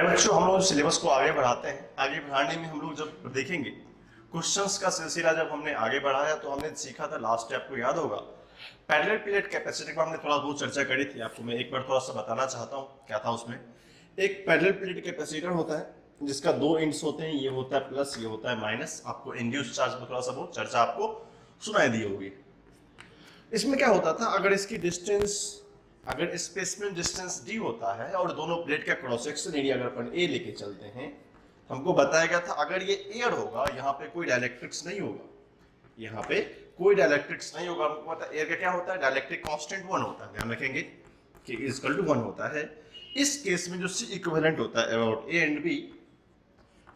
प्यारे बच्चों, हम लोग सिलेबस को आगे बढ़ाते हैं। आगे बढ़ाने में हम लोग जब देखेंगे क्वेश्चंस का सिलसिला, जब हमने आगे बढ़ाया तो हमने सीखा था, लास्ट स्टेप को याद होगा, पैरेलल प्लेट कैपेसिटर पर हमने थोड़ा बहुत चर्चा करी थी। आपको मैं एक बार थोड़ा सा बताना चाहता हूँ क्या था उसमें। एक पैरेलल प्लेट कैपेसिटर होता है जिसका दो एंड्स होते हैं, ये होता है प्लस, ये होता है माइनस। आपको इंड्यूस चार्ज में थोड़ा सा बहुत चर्चा आपको सुनाई दी होगी। इसमें क्या होता था, अगर इसकी डिस्टेंस, अगर स्पेसमेन डिस्टेंस डी होता है और दोनों प्लेट का क्रॉस सेक्शन एरिया अगर अपन ए लेके चलते हैं, हमको बताया गया था अगर ये एयर होगा, यहाँ पे कोई डाइलेक्ट्रिक्स नहीं होगा, यहाँ पे कोई डाइलेक्ट्रिक्स नहीं होगा। हमको पता है एयर का क्या होता है, डाइलेक्ट्रिक कांस्टेंट 1 होता है, ध्यान रखेंगे कि इक्वल टू 1 होता है। इस केस में जो सी इक्विवेलेंट होता है अबाउट ए एंड बी,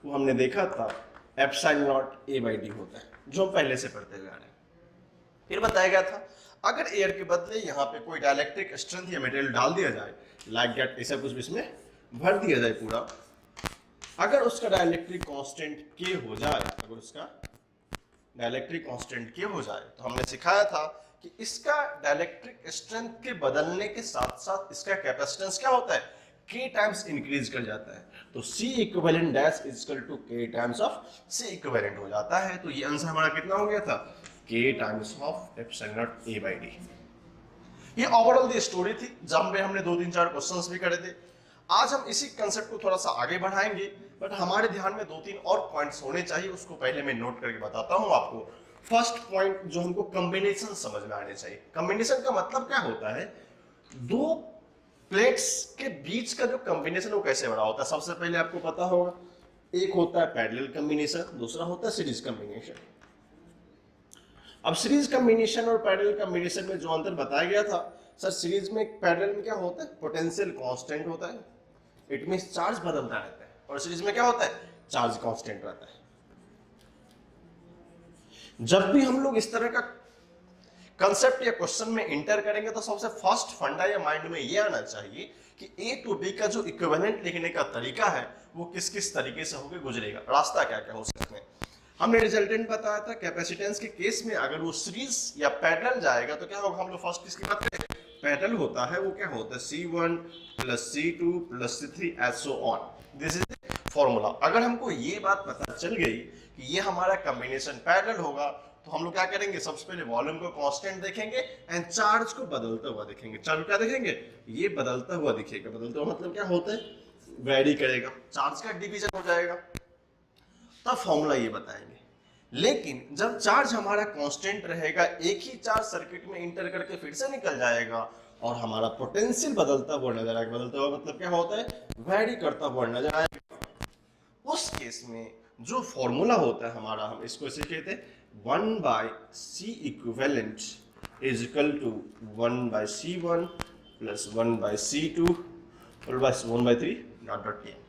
वो हमने देखा था epsilon not A by D होता है, जो हम पहले से पढ़ते हुए आ रहे हैं। फिर बताया गया था अगर एयर के बदले यहाँ पे कोई डाइलेक्ट्रिक स्ट्रेंथ या मटेरियल डाल दिया जाए, लाइक दैट, ऐसा कुछ इसमें भर दिया जाए पूरा, अगर उसका डाइलेक्ट्रिक कांस्टेंट के हो जाए, अगर उसका डाइलेक्ट्रिक कांस्टेंट के हो जाए, तो हमने सिखाया था कि इसका डाइलेक्ट्रिक स्ट्रेंथ के बदलने के साथ साथ इसका कैपेसिटेंस क्या होता है, k टाइम्स इंक्रीज कर जाता है। तो C equivalent dash is equal to k times of C equivalent हो जाता है। तो ये आंसर हमारा कितना हो गया था, k times of epsilon naught a by d। ये ओवरऑल दी स्टोरी थी, जब में हमने 2-3-4 क्वेश्चंस भी करे थे। आज हम इसी कंसेप्ट को थोड़ा सा आगे बढ़ाएंगे, बट हमारे ध्यान में 2-3 और पॉइंट्स होने चाहिए, उसको पहले मैं नोट करके बताता हूं आपको। फर्स्ट पॉइंट जो हमको कॉम्बिनेशन समझ में आने चाहिए। कॉम्बिनेशन का मतलब क्या होता है, दो प्लेट्स के बीच का जो कॉम्बिनेशन वो कैसे बड़ा होता है। सबसे पहले आपको पता होगा, एक होता है पैरेलल कॉम्बिनेशन, दूसरा होता है सीरीज कॉम्बिनेशन। अब सीरीज कॉम्बिनेशन और पैरेलल कॉम्बिनेशन में जो अंतर बताया गया था, सर सीरीज में पैरेलल में क्या होता है, पोटेंशियल कांस्टेंट होता है, इट मींस चार्ज बदलता रहता है, और सीरीज में क्या होता है, चार्ज कांस्टेंट रहता है। जब भी हम लोग इस तरह का कंसेप्ट या क्वेश्चन में इंटर करेंगे तो सबसे फर्स्ट फंडा या माइंड में ये आना चाहिए कि ए टू बी का जो इक्विवेलेंट लिखने का तरीका है वो किस किस तरीके से होकर गुजरेगा, रास्ता क्या क्या हो सकते हैं। हमने रिजल्टेंट बताया था कैपेसिटेंस के केस में अगर वो सीरीज या पैरेलल जाएगा तो क्या होगा, हम लोग फर्स्ट किसकी बात करें, पैरेलल होता है, वो क्या होता है C1 plus C2 plus C3 and so on. This is formula. अगर हमको ये बात पता चल गई कि ये हमारा कॉम्बिनेशन पैरेलल होगा, तो हम लोग क्या करेंगे, सबसे पहले वॉल्यूम को कांस्टेंट देखेंगे एंड चार्ज को बदलता हुआ देखेंगे। चार्ज क्या देखेंगे, ये बदलता हुआ दिखेगा। बदलता हुआ मतलब क्या होता है, वैरी करेगा, चार्ज का डिवीजन हो जाएगा, तब फॉर्मूला ये बताएंगे। लेकिन जब चार्ज हमारा कांस्टेंट रहेगा, एक ही चार्ज सर्किट में इंटर करके फिर से निकल जाएगा और हमारा पोटेंशियल बदलता हुआ नजर आएगा। बदलता हुआ मतलब क्या होता है, वैरी करता हुआ नजर आएगा। उस केस में जो फॉर्मूला होता है हमारा, हम इसको ऐसे कहते हैं 1 by C equivalent is equal to 1 by C1 plus 1 by C2 और बस 1/3 डॉट डॉट n।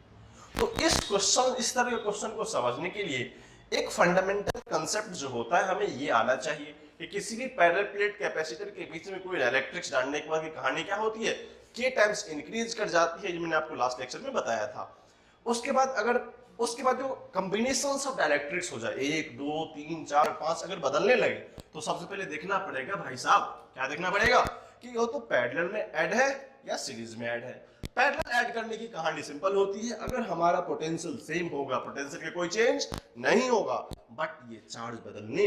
तो इस तरह के क्वेश्चन को समझने के लिए एक फंडामेंटल कंसेप्ट जो होता है, हमें ये आना चाहिए कि किसी भी पैरेलल प्लेट कैपेसिटर के बीच में कोई इलेक्ट्रिक्स डालने के बाद की कहानी क्या होती है, k टाइम्स इंक्रीज कर जाती है, जो मैंने आपको लास्ट लेक्चर में बताया था। उसके बाद जो कॉम्बिनेशंस ऑफ डाइलेक्ट्रिक्स हो जाए, 1 2 3 4 5 अगर बदलने लगे, तो सबसे पहले देखना पड़ेगा भाई साहब, क्या देखना पड़ेगा कि वो तो पैरेलल में ऐड है या सीरीज में ऐड है। पैरेलल ऐड करने की कहानी सिंपल होती है, अगर हमारा पोटेंशियल सेम होगा, पोटेंशियल के कोई चेंज नहीं होगा, बट ये चार्ज बदलने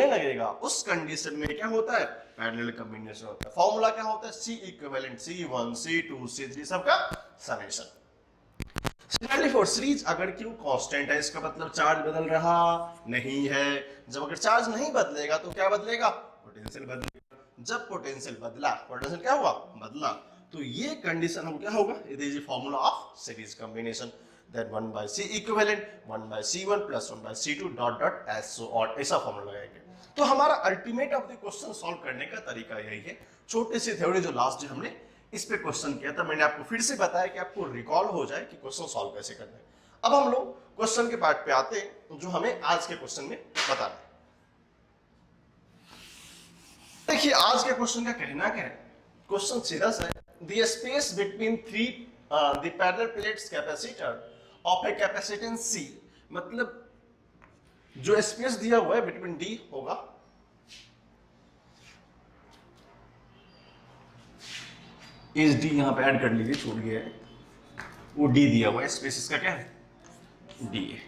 लगेगा, उस कंडीशन में क्या होता है, पैरेलल कॉम्बिनेशन होता है। फॉर्मूला क्या होता है, C equivalent C1 C2 C3 सबका समेशन। सिमिलरली फॉर सीरीज, अगर क्यू कांस्टेंट है, इसका मतलब चार्ज बदल रहा नहीं है। जब अगर चार्ज नहीं बदलेगा तो क्या बदलेगा, पोटेंशियल बदलेगा। जब पोटेंशियल बदला, पोटेंशियल क्या हुआ, बदला, तो ये कंडीशन हम क्या होगा, it is the formula of series combination, that 1 by C equivalent 1 by C1 plus 1 by C2 dot dot as so on, ऐसा फार्मूला लगाएंगे। तो हमारा ultimate of the question solve करने का तरीका यही है। छोटी सी थ्योरी जो लास्ट डे हमने इस पे क्वेश्चन किया था, मैंने आपको फिर से बताया कि आपको रिकॉल हो जाए कि क्वेश्चन सॉल्व कैसे करना है। अब हम लोग क्वेश्चन के पार्ट पे आते हैं जो हमें आज के क्वेश्चन में बताना है। देखिए आज के क्वेश्चन का कहना क्या है, क्वेश्चन सीधा सा है, the space between the parallel plates capacitor of A capacitance C, मतलब जो स्पेस दिया हुआ है बिटवीन D होगा, इस डी यहां पे ऐड कर लीजिए, छूट गया है, वो डी दिया हुआ है, स्पेस इसका क्या है, डी है,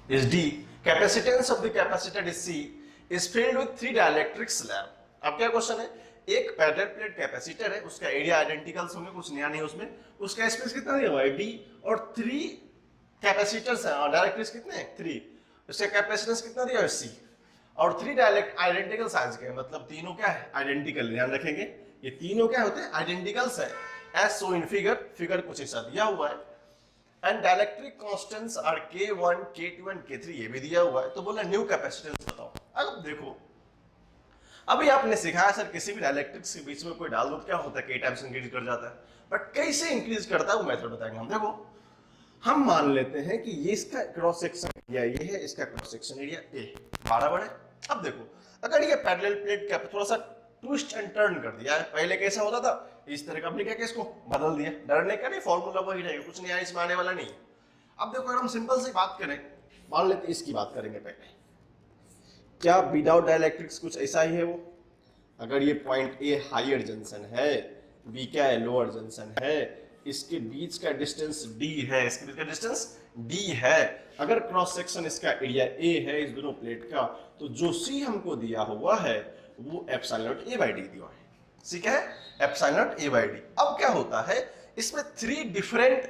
is D. Capacitance of the capacitor is C is filled with 3 dielectric slab. अब क्या क्वेश्चन है, एक पैरेलल प्लेट कैपेसिटर है, उसका एरिया आइडेंटिकल्स होंगे, कुछ नया नहीं उसमें, उसका स्पेस कितना दिया हुआ है D, और 3 कैपेसिटर्स हैं, और डायरेक्ट्रिक्स कितने हैं 3, उसका कैपेसिटेंस कितना दिया है C, और 3 डायरेक्ट आइडेंटिकल साइज के, मतलब तीनों क्या है आइडेंटिकल, ध्यान रखेंगे ये तीनों क्या होते हैं आइडेंटिकल्स है, एज सो इन फिगर कुछ ऐसा दिया हुआ है, and dielectric constants are K1, K2 and K3, ये भी दिया हुआ है, तो बोला न्यू कैपेसिटेंस बताओ। अब देखो, अभी आपने सिखाया सर किसी भी डायलेक्ट्रिक्स के बीच में कोई डाल दो क्या होता है, K टाइम्स इंक्रीज कर जाता है, बट कैसे इंक्रीज करता है वो मेथड बताएंगे हम। देखो हम मान लेते हैं कि ये इसका क्रॉस सेक्शन एरिया ये है, इसका क्रॉस सेक्शन एरिया A बराबर है। अब देखो अगर ये पैरेलल प्लेट का थोड़ा सा ट्विस्ट एंड टर्न कर दिया है, पहले कैसा होता था इस तरह का, हमने क्या इसको बदल दिया, डरने का नहीं, फॉर्मूला वही रहेगा, कुछ नया इसमें आने वाला नहीं। अब देखो अगर हम सिंपल सी बात करें, मान लेते इसकी बात करेंगे पहले, क्या विदाउट डाइलेक्ट्रिक्स कुछ ऐसा ही है वो, अगर ये पॉइंट ए हायर जंक्शन है, बी क्या है लोअर जंक्शन है, इसके बीच का डिस्टेंस डी है, इसके बीच का डिस्टेंस डी है, अगर क्रॉस सेक्शन इसका एरिया ए है इस दोनों प्लेट का, तो जो सी हमको दिया हुआ है वो epsilon not A by D दिया है, सी क्या है epsilon not A by D. अब क्या होता है इसमें 3 डिफरेंट,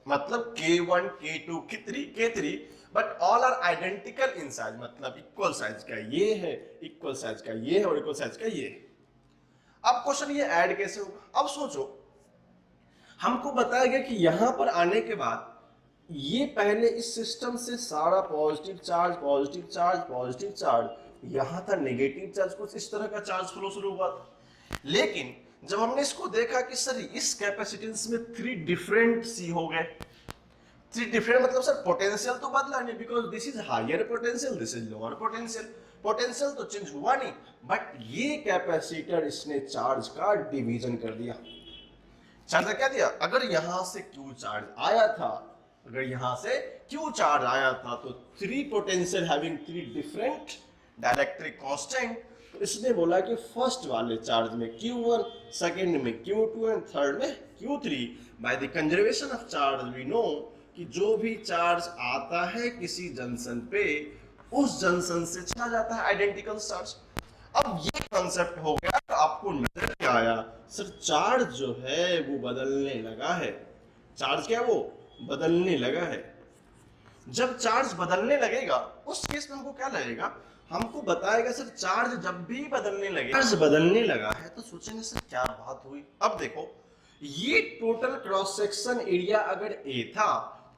मतलब K1, K2, K3, but all are identical in size, मतलब इक्वल साइज का ये है, इक्वल साइज का ये है, और इक्वल साइज का ये है। अब क्वेश्चन ये ऐड कैसे होगा, अब सोचो हमको बताया गया कि यहां पर आने के बाद ये पहले इस सिस्टम से सारा positive charge positive charge positive charge, यहां था नेगेटिव चार्ज, कुछ इस तरह का चार्ज फ्लो शुरू हुआ था। लेकिन जब हमने इसको देखा कि सर इस कैपेसिटेंस में 3 डिफरेंट सी हो गए, 3 डिफरेंट मतलब सर पोटेंशियल तो बदला नहीं, because this is higher potential, this is lower potential, potential तो चेंज हुआ नहीं, बट ये कैपेसिटर इसने चार्ज का डिवीजन कर दिया। चार्ज क्या दिया, अगर यहां से क्यू चार्ज आया था, अगर यहां से क्यू चार्ज आया था, तो 3 potential having 3 different dielectric constant, तो इसने बोला कि फर्स्ट वाले चार्ज में Q1, सेकंड में Q2 एंड थर्ड में Q3। By the conservation of charge we know कि जो भी चार्ज आता है किसी जंक्शन पे, उस जंक्शन से चला जाता है आइडेंटिकल चार्ज। अब ये कॉन्सेप्ट हो गया, तो आपको नजर क्या आया, सर चार्ज जो है वो बदलने लगा है, चार्ज क्या वो बदलने लगा है। जब चार्ज बदलने लगेगा उस केस में हमको क्या लगेगा, हमको बताएगा सर चार्ज जब भी बदलने लगे, चार्ज बदलने लगा है, तो सोचेंगे सर क्या बात हुई। अब देखो ये टोटल क्रॉस सेक्शन एरिया अगर ए था,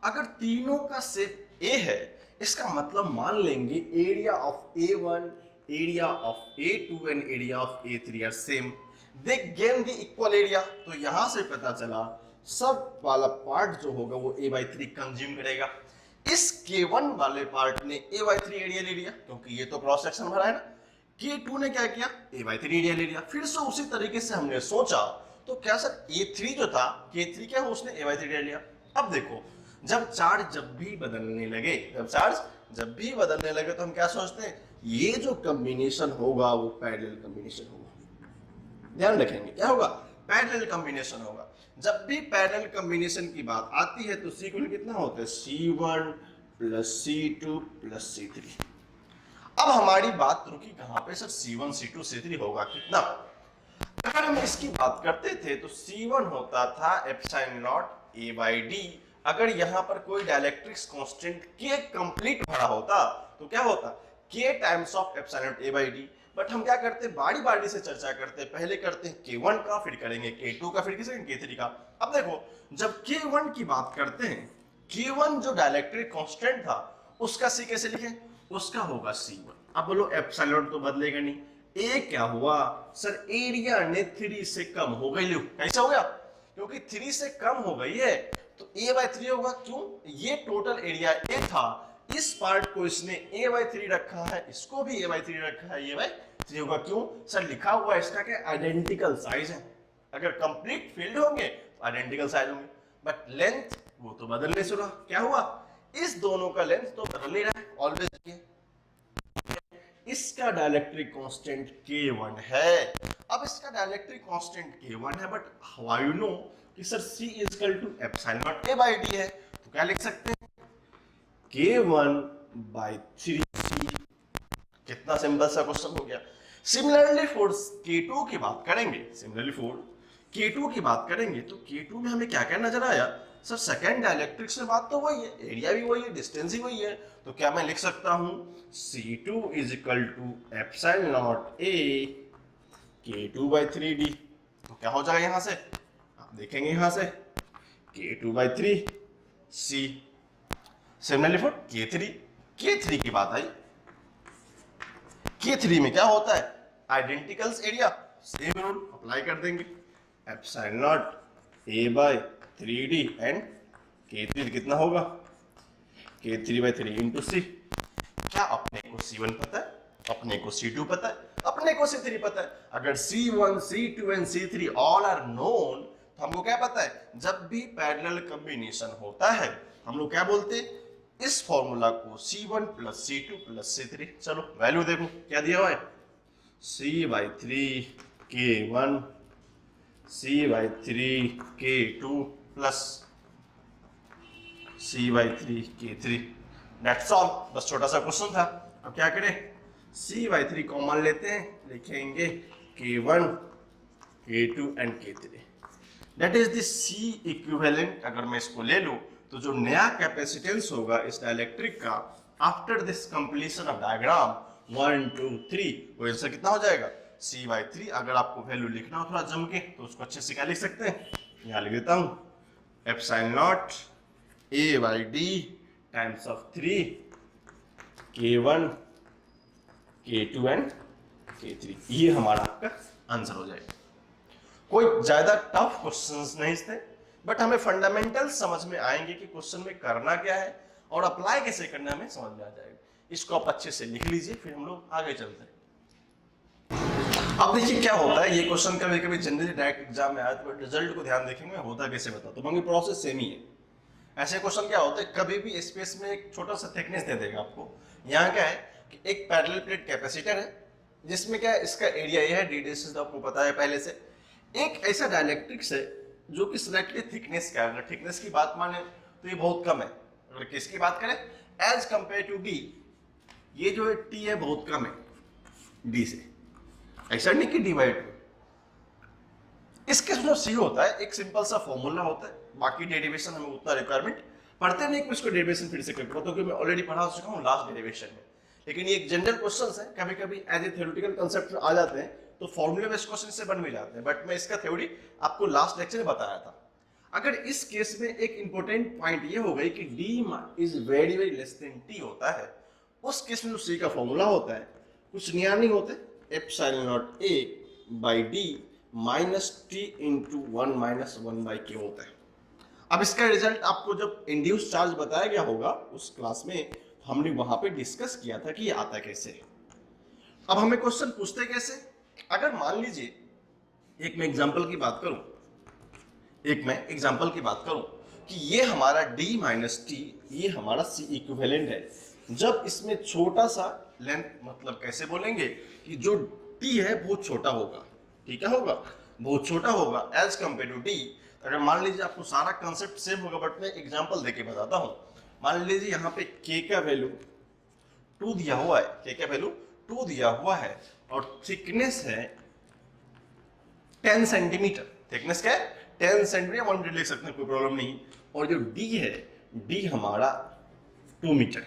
अगर तीनों का शेप ए है, इसका मतलब मान लेंगे area of A1, area of A2 and area of A3 are same, they gain the equal area. तो यहां से पता चला सब वाला पार्ट जो होगा वो A/3 कंज्यूम करेगा। इस K1 वाले पार्ट ने A/3 एरिया ले लिया, क्योंकि ये तो क्रॉस सेक्शन भरा है ना। K2 ने क्या किया, A/3 एरिया ले लिया। फिर से उसी तरीके से हमने सोचा, तो क्या सर A3 जो था, K3 क्या हो, उसने A/3 एरिया लिया। अब देखो जब चार्ज जब भी बदलने लगे, तो हम क्या सोचते हैं, ये जो कॉम्बिनेशन होगा वो पैरेलल कॉम्बिनेशन होगा। ध्यान रखेंगे क्या होगा, पैरेलल कॉम्बिनेशन होगा। जब भी पैरेलल कॉम्बिनेशन की बात आती है तो सीक्वेंस कितना होता है, C1 plus C2 plus C3। अब हमारी बात रुकी कहां पे, सर C1 C2 C3 होगा कितना। अगर हम इसकी बात करते थे तो C1 होता था epsilon naught A by D. अगर यहां पर कोई डाइलेक्ट्रिक्स कांस्टेंट K कंप्लीट भरा होता तो क्या होता, K times of epsilon naught A by D. But हम क्या करते हैं, बारी बारी से चर्चा करते हैं, पहले करते हैं K1 का, फिर करेंगे K2 का, फिर किसी K3 का। अब देखो जब K1 की बात करते हैं, K1 जो डाइलेक्ट्रिक कांस्टेंट था उसका C कैसे लिखें, उसका होगा C1। अब बोलो एप्सिलॉन तो बदलेगा नहीं, A क्या हुआ सर, एरिया ने 3 से कम हो गई। लो कैसा हो गया, क्योंकि 3 से कम हो गई है तो A/3 होगा। क्यों, ये टोटल एरिया A था, इस पार्ट को इसने A/3 रखा है, इसको भी A/3 रखा है, A/3 होगा। क्यों सर, लिखा हुआ है इसका क्या, आइडेंटिकल साइज है। अगर कंप्लीट फील्ड होंगे तो आइडेंटिकल साइज होंगे, बट लेंथ वो तो बदलने से रहा। क्या हुआ, इस दोनों का लेंथ तो बदल ही रहा है ऑलवेज। इसका डाइलेक्ट्रिक कांस्टेंट K1 है। अब इसका डाइलेक्ट्रिक कांस्टेंट K1 है, बट हाउ यू नो कि sir C is equal to epsilon naught A by D है, तो क्या लिख सकते हैं K1/3C। कितना सिंपल सा क्वेश्चन हो गया। सिमिलरली फॉर K2 की बात करेंगे, तो K2 में हमें क्या क्या नजर आया सर, सेकेंड डाइलेक्ट्रिक से बात तो वही है, एरिया भी वही है, डिस्टेंस ही वही है, तो क्या मैं लिख सकता हूं C2 is equal to epsilon naught A K2/3D। तो क्या हो जाएगा यहां से, आप देखेंगे यहां से K2/3C। सिमिलरली फॉर K3 की बात आई, K3 में क्या होता है, identicals area, same rule apply कर देंगे, epsilon not A/3D and K3 कितना होगा K3/3 इंटू C। क्या अपने को C1 पता है, अपने को C2 पता है, अपने को C3 पता है। अगर C1, C2 and C3 all are known, तो हमको क्या पता है, जब भी पैरेलल कॉम्बिनेशन होता है हम लोग क्या बोलते हैं, इस फॉर्मूला को C1 plus C2 plus C3। चलो वैल्यू देखो क्या दिया हुआ है, C/3 K1 C/3 K2 plus C/3 K3। That's all, बस छोटा सा क्वेश्चन था। अब क्या करें, C/3 कॉमन लेते हैं, लिखेंगे K1 K2 and K3। That is the C equivalent. अगर मैं इसको ले लूं तो जो नया कैपेसिटेंस होगा इस डाइलेक्ट्रिक का after this completion of diagram 1 2 3, वो आंसर कितना हो जाएगा C/3। अगर आपको वैल्यू लिखना हो थोड़ा जम के तो उसको अच्छे से क्या लिख सकते हैं, यहाँ लिख देता हूं epsilon not A/D times of 3 K1 K2 and K3। ये हमारा आपका आंसर हो जाएगा। कोई ज्यादा टफ क्वेश्चंस नहीं थे, बट हमें फंडामेंटल समझ में आएंगे कि क्वेश्चन में करना क्या है और अप्लाई कैसे करना हमें समझ में आ जाएगा। इसको आप अच्छे से लिख लीजिए, फिर हम लोग आगे चलते हैं। अब देखिए क्या होता है, ये क्वेश्चन कभी कभी जनरली डायरेक्ट एग्जाम में आया तो रिजल्ट को ध्यान देखेंगे होता कैसे बता, तो बाकी प्रोसेस सेम ही है। ऐसे क्वेश्चन क्या होते हैं, कभी भी स्पेस में एक छोटा सा थिकनेस दे देगा आपको। यहाँ क्या है कि एक पैरेलल प्लेट कैपेसिटर है जिसमें क्या है, इसका एरिया ये है, रेडियस आपको पता है पहले से। एक ऐसा डाइलेक्ट्रिक्स है जो कि स्लाइटली थिकनेस का है, अगर थिकनेस की बात माने तो ये बहुत कम है। अगर किसकी बात करें एज कंपेयर टू डी, ये जो है टी है बहुत कम है डी से, ऐसा नहीं कि डिवाइड। इसके जो सी होता है एक सिंपल सा फॉर्मूला होता है, बाकी डेरिवेशन हमें उतना रिक्वायरमेंट पढ़ते नहीं कि इसको डेरिवेशन फिर से करके बताओ, क्योंकि मैं ऑलरेडी पढ़ा चुका हूँ लास्ट डेरिवेशन में। लेकिन ये एक जनरल क्वेश्चन है, कभी कभी एज ए थ्योरेटिकल कंसेप्ट आ जाते हैं तो फॉर्मूला बेस्ड क्वेश्चन से बन भी जाते हैं, बट मैं इसका थ्योरी आपको लास्ट लेक्चर में बताया था। अगर इस केस में एक इंपॉर्टेंट पॉइंट ये हो गई कि D is very very less than T होता है, उस केस में जो C का फॉर्मूला होता है कुछ नया नहीं होते, epsilon not A/D minus T into 1 minus 1/K होता है। अब इसका रिजल्ट आपको जब इंड्यूस चार्ज बताया गया होगा उस क्लास में, हमने वहां पे डिस्कस किया था कि ये आता कैसे। अब हमें क्वेश्चन पूछते कैसे, अगर मान लीजिए एक मैं एग्जांपल की बात करूं कि ये हमारा D माइनस T, ये हमारा C इक्विवेलेंट है। जब इसमें छोटा सा लेंथ, मतलब कैसे बोलेंगे कि जो T है बहुत छोटा होगा, ठीक है होगा बहुत छोटा होगा एज कंपेयर टू D। अगर मान लीजिए आपको सारा कंसेप्ट सेम होगा, बट मैं एग्जांपल देके बताता हूं। मान लीजिए यहाँ पे K का वैल्यू 2 दिया हुआ है, K का वैल्यू 2 दिया हुआ है और थिकनेस है 10 सेंटीमीटर। थिकनेस क्या है 10 सेंटीमीटर, 1 मीटर लिख सकते हैं, कोई प्रॉब्लम नहीं। और जो D है, D हमारा 2 मीटर।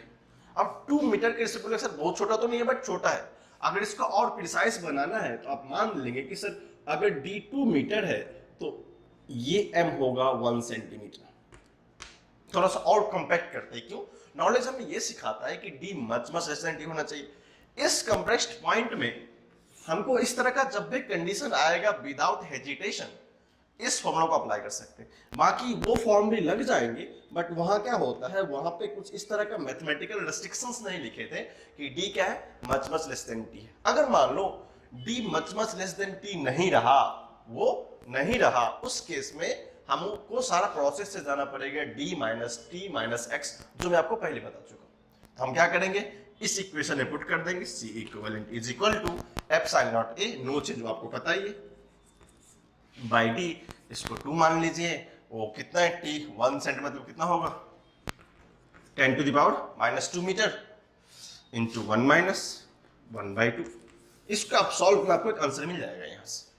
अब 2 मीटर के हिसाब से सर बहुत छोटा तो नहीं है, बट छोटा है। अगर इसका और प्रिसाइज बनाना है तो आप मान लेंगे कि सर अगर D 2 मीटर है तो ये M होगा 1 सेंटीमीटर। थोड़ा सा और कॉम्पैक्ट करते हैं, क्यों, नॉलेज हमें ये सिखाता है कि D much less than T होना चाहिए। इस कंप्रेस्ड पॉइंट में हमको इस तरह का जब भी कंडीशन आएगा विदाउट हेजिटेशन इस फॉर्मूला को अप्लाई कर सकते हैं। बाकी वो फॉर्म भी लग जाएंगे, बट वहां क्या होता है, वहां पे कुछ इस तरह का मैथमेटिकल रेस्ट्रिक्शंस नहीं लिखे थे कि D क्या है मच लेस देन T है। अगर मान लो D much less than T नहीं रहा, वो नहीं रहा, उस केस में हमको सारा प्रोसेस से जाना पड़ेगा D minus T minus X, जो मैं आपको पहले बता चुका हूं। तो हम क्या करेंगे, इस इक्वेशन में पुट कर देंगे C equivalent is equal to epsilon naught A, no change आपको पता ही है। बाई डी, इसको 2 मान लीजिए। वो कितना है टी, 1 सेंटीमीटर मतलब कितना होगा 10⁻² मीटर इंटू 1 माइनस 1/2। इसको आप सॉल्व करना आपको एक आंसर मिल जाएगा। यहाँ से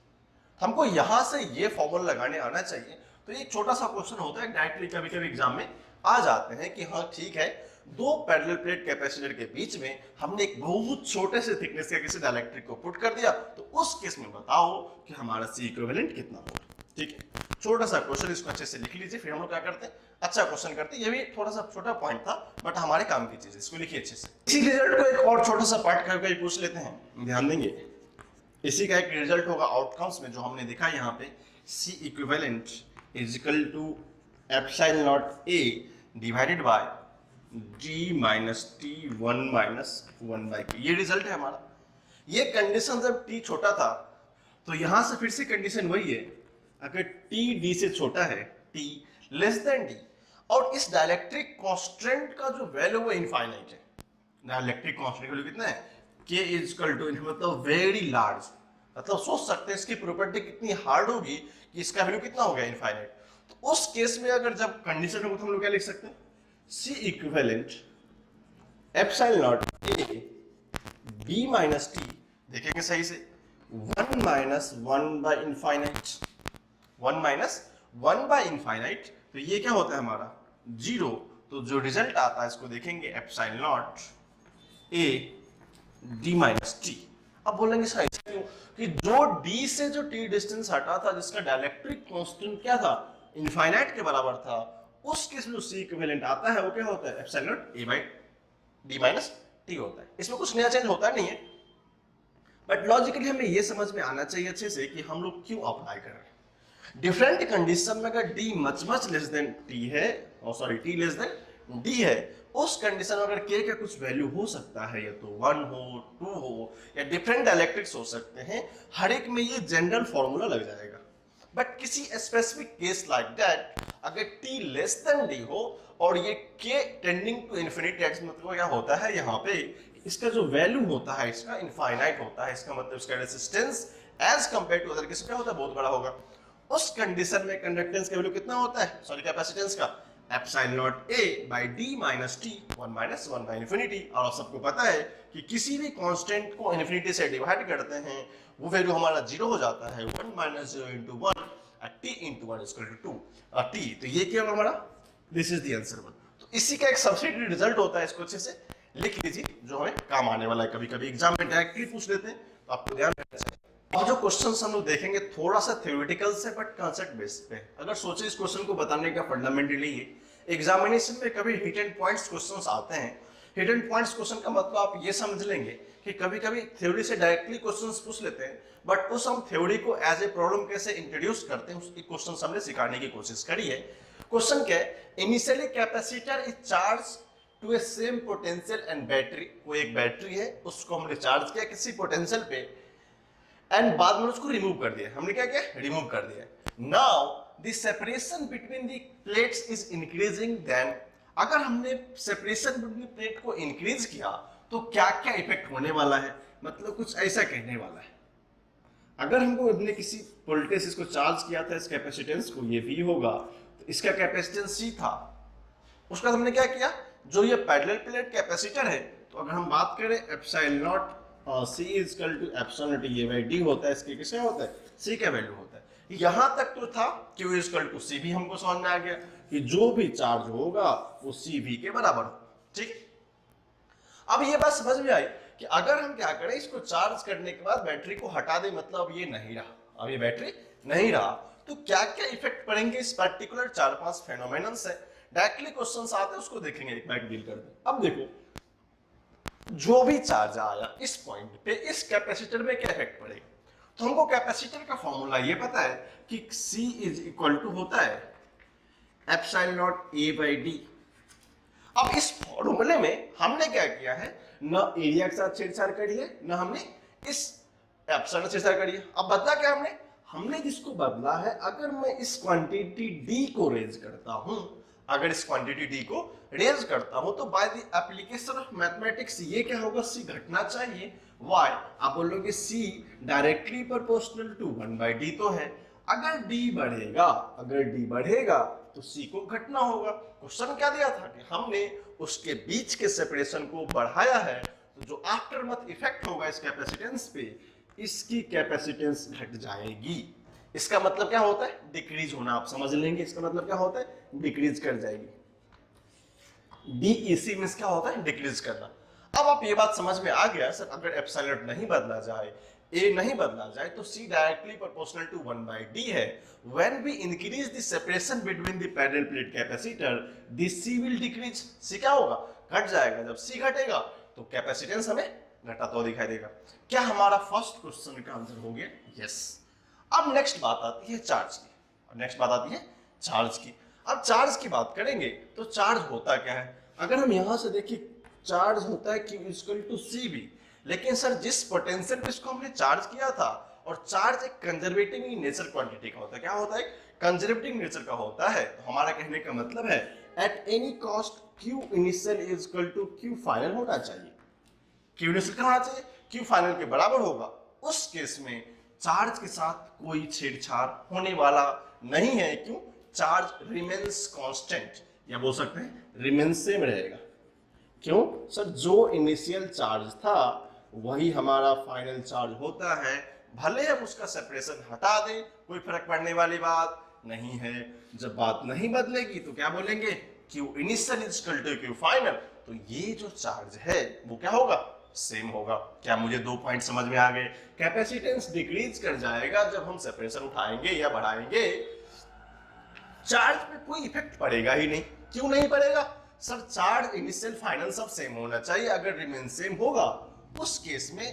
हमको यहाँ से ये फॉर्मूला लगाने आना चाहिए। तो ये छोटा सा क्वेश्चन होता है, डायरेक्टली कभी कभी एग्जाम में आ जाते हैं कि हाँ ठीक है, दो पैरेलल प्लेट कैपेसिटर के बीच में हमने एक बहुत छोटे से थिकनेस का किसी डाइलेक्ट्रिक को पुट कर दिया, तो उस केस में बताओ कि हमारा सी इक्विवेलेंट कितना होगा। ठीक है, छोटा सा क्वेश्चन, इसको अच्छे से लिख लीजिए। फिर हम लोग क्या करते हैं, अच्छा क्वेश्चन करते हैं। ये भी थोड़ा सा छोटा पॉइंट था बट हमारे काम की चीज, इसको लिखिए अच्छे से। इसी रिजल्ट को एक और छोटा सा पार्ट करके पूछ लेते हैं, ध्यान देंगे। इसी का एक रिजल्ट होगा आउटकम्स में, जो हमने देखा यहाँ पे C equivalent is equal to epsilon not A divided by D minus T 1 minus 1/k। ये रिजल्ट है हमारा। ये कंडीशन जब टी छोटा था तो यहां से फिर से कंडीशन वही है, अगर टी डी से छोटा है, टी लेस देन डी, और इस डाइलेक्ट्रिक कांस्टेंट का जो वैल्यू वो इनफाइनाइट है। डाइलेक्ट्रिक कांस्टेंट वैल्यू कितना है, K इज इक्वल टू मतलब वेरी लार्ज, मतलब सोच सकते हैं इसकी प्रॉपर्टी कितनी हार्ड होगी कि इसका वैल्यू कितना हो गया इनफाइनाइट। तो उस केस में अगर जब कंडीशन हो तो हम लोग क्या लिख सकते हैं, C equivalent epsilon naught A B minus T, देखेंगे सही से, 1 minus 1 by infinite, 1 minus 1 by infinite, तो ये क्या होता है हमारा 0। तो जो रिजल्ट आता है इसको देखेंगे, epsilon naught A D minus T. अब बोलेंगे सर ऐसा क्यों, कि जो D से जो T डिस्टेंस हटा था, जिसका डाइलेक्ट्रिक कांस्टेंट क्या था, इनफाइनाइट के बराबर था, उस केस में जो C इक्विवेलेंट आता है वो क्या होता है, epsilon naught A by D minus T होता है। इसमें कुछ नया चेंज होता नहीं है, बट लॉजिकली हमें ये समझ में आना चाहिए अच्छे से कि हम लोग क्यों अप्लाई कर रहे हैं। डिफरेंट कंडीशन में अगर D much less than T है, और sorry T less than D है, उस कंडीशन में अगर K का कुछ वैल्यू हो सकता है, या तो 1 हो, 2 हो, या डिफरेंट डाइलेक्ट्रिक्स हो सकते हैं, हर एक में ये जनरल फॉर्मूला लग जाएगा। बट किसी स्पेसिफिक केस लाइक दैट, अगर T लेस देन D हो और ये K टेंडिंग टू इन्फिनिटी, मतलब क्या होता है यहाँ पे, इसका जो वैल्यू होता है इसका इनफाइनाइट होता है, इसका मतलब इसका resistance as compare to other case क्या होता है, बहुत बड़ा होगा। उस कंडीशन में कंडक्टेंस का वैल्यू कितना होता है, सॉरी कैपेसिटेंस का, epsilon naught A by D minus T 1 minus 1 by infinity. और सबको पता है कि किसी भी कांस्टेंट को इन्फिनिटी से डिवाइड करते हैं वो वैल्यू हमारा 0 हो जाता है, 1 minus 0 into 1 T into 1 equal to 2 T। तो ये क्या होगा हमारा, दिस इज द आंसर 1। तो इसी का एक सब्सिट्यूट रिजल्ट होता है, इसको अच्छे से लिख लीजिए, जो हमें काम आने वाला है। कभी कभी एग्जाम में डायरेक्टली पूछ लेते हैं, तो आपको ध्यान रखना चाहिए। और जो क्वेश्चंस हम लोग देखेंगे थोड़ा सा थ्योरेटिकल से बट कांसेप्ट बेस्ड पे। अगर सोचे इस क्वेश्चन को बताने का फंडामेंटली ये एग्जामिनेशन में कभी हिट एंड पॉइंट्स क्वेश्चंस आते हैं। हिट एंड पॉइंट्स क्वेश्चन का मतलब आप ये समझ लेंगे कि कभी कभी थ्योरी से डायरेक्टली क्वेश्चंस पूछ लेते हैं, बट उस हम थ्योरी को एज ए प्रॉब्लम कैसे इंट्रोड्यूस करते हैं उसकी क्वेश्चंस हमने सिखाने की कोशिश करी है। क्वेश्चन क्या है, initially capacitor is charge to a same potential and battery. वो एक बैटरी है, उसको हमने चार्ज किया किसी पोटेंशियल पे, एंड बाद में उसको रिमूव कर दिया। हमने क्या किया, रिमूव कर दिया। Now the separation between the plates is increasing, then अगर हमने सेपरेशन बिटवीन प्लेट को इंक्रीज किया तो क्या क्या इफेक्ट होने वाला है, मतलब कुछ ऐसा कहने वाला है। अगर हमको हमने किसी वोल्टेज इसको चार्ज किया था, इस कैपेसिटेंस को, ये V होगा, तो इसका कैपेसिटेंस C था। उसका हमने क्या किया, जो ये पैरेलल प्लेट कैपेसिटर है, तो अगर हम बात करें epsilon naught C is equal to epsilon naught A by D होता है, इसके किसका होता है, C का वैल्यू होता है। यहां तक तो था Q is equal to C, भी हमको समझ में आ गया कि जो भी चार्ज होगा वो CV के बराबर हो। ठीक है, अब ये बात समझ में आई कि अगर हम क्या करें, इसको चार्ज करने के बाद बैटरी को हटा दें, मतलब ये नहीं रहा, अब ये बैटरी नहीं रहा, तो क्या क्या इफेक्ट पड़ेंगे इस पर्टिकुलर 4-5 फेनोमेनन से। डायरेक्टली क्वेश्चंस आते हैं, उसको देखेंगे, एक बैक डील करते हैं। अब देखो, जो भी चार्ज आया इस पॉइंट पे, इस कैपेसिटर में क्या इफेक्ट पड़ेगा। तो हमको कैपेसिटर का फॉर्मूला ये पता है कि C इज इक्वल टू होता है epsilon naught A by D। अब इस फॉर्मूले में हमने क्या किया है, न एरिया के साथ छेड़छाड़ करी है, न हमने इस एप्सिलॉन से छेड़छाड़ करी है। अब बदला क्या हमने जिसको बदला है, अगर मैं इस क्वांटिटी D को रेज करता हूं, अगर इस क्वांटिटी D को रेज करता हूं, तो by the application of mathematics ये क्या होगा, C घटना चाहिए। Why? आप बोलोगे C directly proportional to 1 by D तो है, अगर डी बढ़ेगा, अगर डी बढ़ेगा तो सी को घटना होगा। क्वेश्चन क्या दिया था कि हमने उसके बीच के सेपरेशन को बढ़ाया है, तो जो आफ्टरमथ इफेक्ट होगा इस कैपेसिटेंस पे, इसकी कैपेसिटेंस घट जाएगी। इसका मतलब क्या होता है? डिक्रीज होना। आप समझ लेंगे इसका मतलब क्या होता है? डिक्रीज कर जाएगी। डीईसी मींस क्या होता है? डिक्रीज करना। अब आप ये बात समझ में आ गया सर, अगर एप्सिलॉन नहीं बदला जाए, ए नहीं बदला जाए, तो see directly proportional to 1/d है। When we increase the separation between the parallel plate capacitor, the C will decrease. C क्या होगा? घट जाएगा। जब सी घटेगा तो कैपेसिटेंस हमें घटा तो दिखाई देगा। क्या हमारा फर्स्ट क्वेश्चन का आंसर हो गया? यस। अब नेक्स्ट बात आती है चार्ज की। नेक्स्ट बात आती है चार्ज की। अब चार्ज की बात करेंगे तो चार्ज होता क्या है? अगर हम यहां से देखिए, चार्ज होता है Q इक्वल टू CV। लेकिन सर जिस पोटेंशियल पे इसको हमने चार्ज किया था, और चार्ज एक कंजर्वेटिव नेचर क्वांटिटी का होता है। क्या होता है? कंजर्वेटिव नेचर का होता है। तो हमारा कहने का मतलब है at any cost Q initial is equal to Q final होना चाहिए। Q इनिशियल क्या होना चाहिए? Q फाइनल के बराबर होगा। उस केस में चार्ज के साथ कोई छेड़छाड़ होने वाला नहीं है। क्यों? चार्ज रिमेन्स कांस्टेंट, या बोल सकते हैं रिमेन्स सेम रहेगा। क्यों सर? जो इनिशियल चार्ज था वही हमारा फाइनल चार्ज होता है। भले हम उसका सेपरेशन हटा दें, कोई फर्क पड़ने वाली बात नहीं है। जब बात नहीं बदलेगी तो क्या बोलेंगे? Q initial is equal to Q final. तो ये जो चार्ज है वो क्या होगा? सेम होगा। क्या मुझे 2 पॉइंट समझ में आ गए? कैपेसिटेंस डिक्रीज कर जाएगा जब हम सेपरेशन उठाएंगे या बढ़ाएंगे। चार्ज पे कोई इफेक्ट पड़ेगा ही नहीं। क्यों नहीं पड़ेगा सर? चार्ज इनिशियल फाइनल सब सेम होना चाहिए। अगर रिमेन सेम होगा उस केस में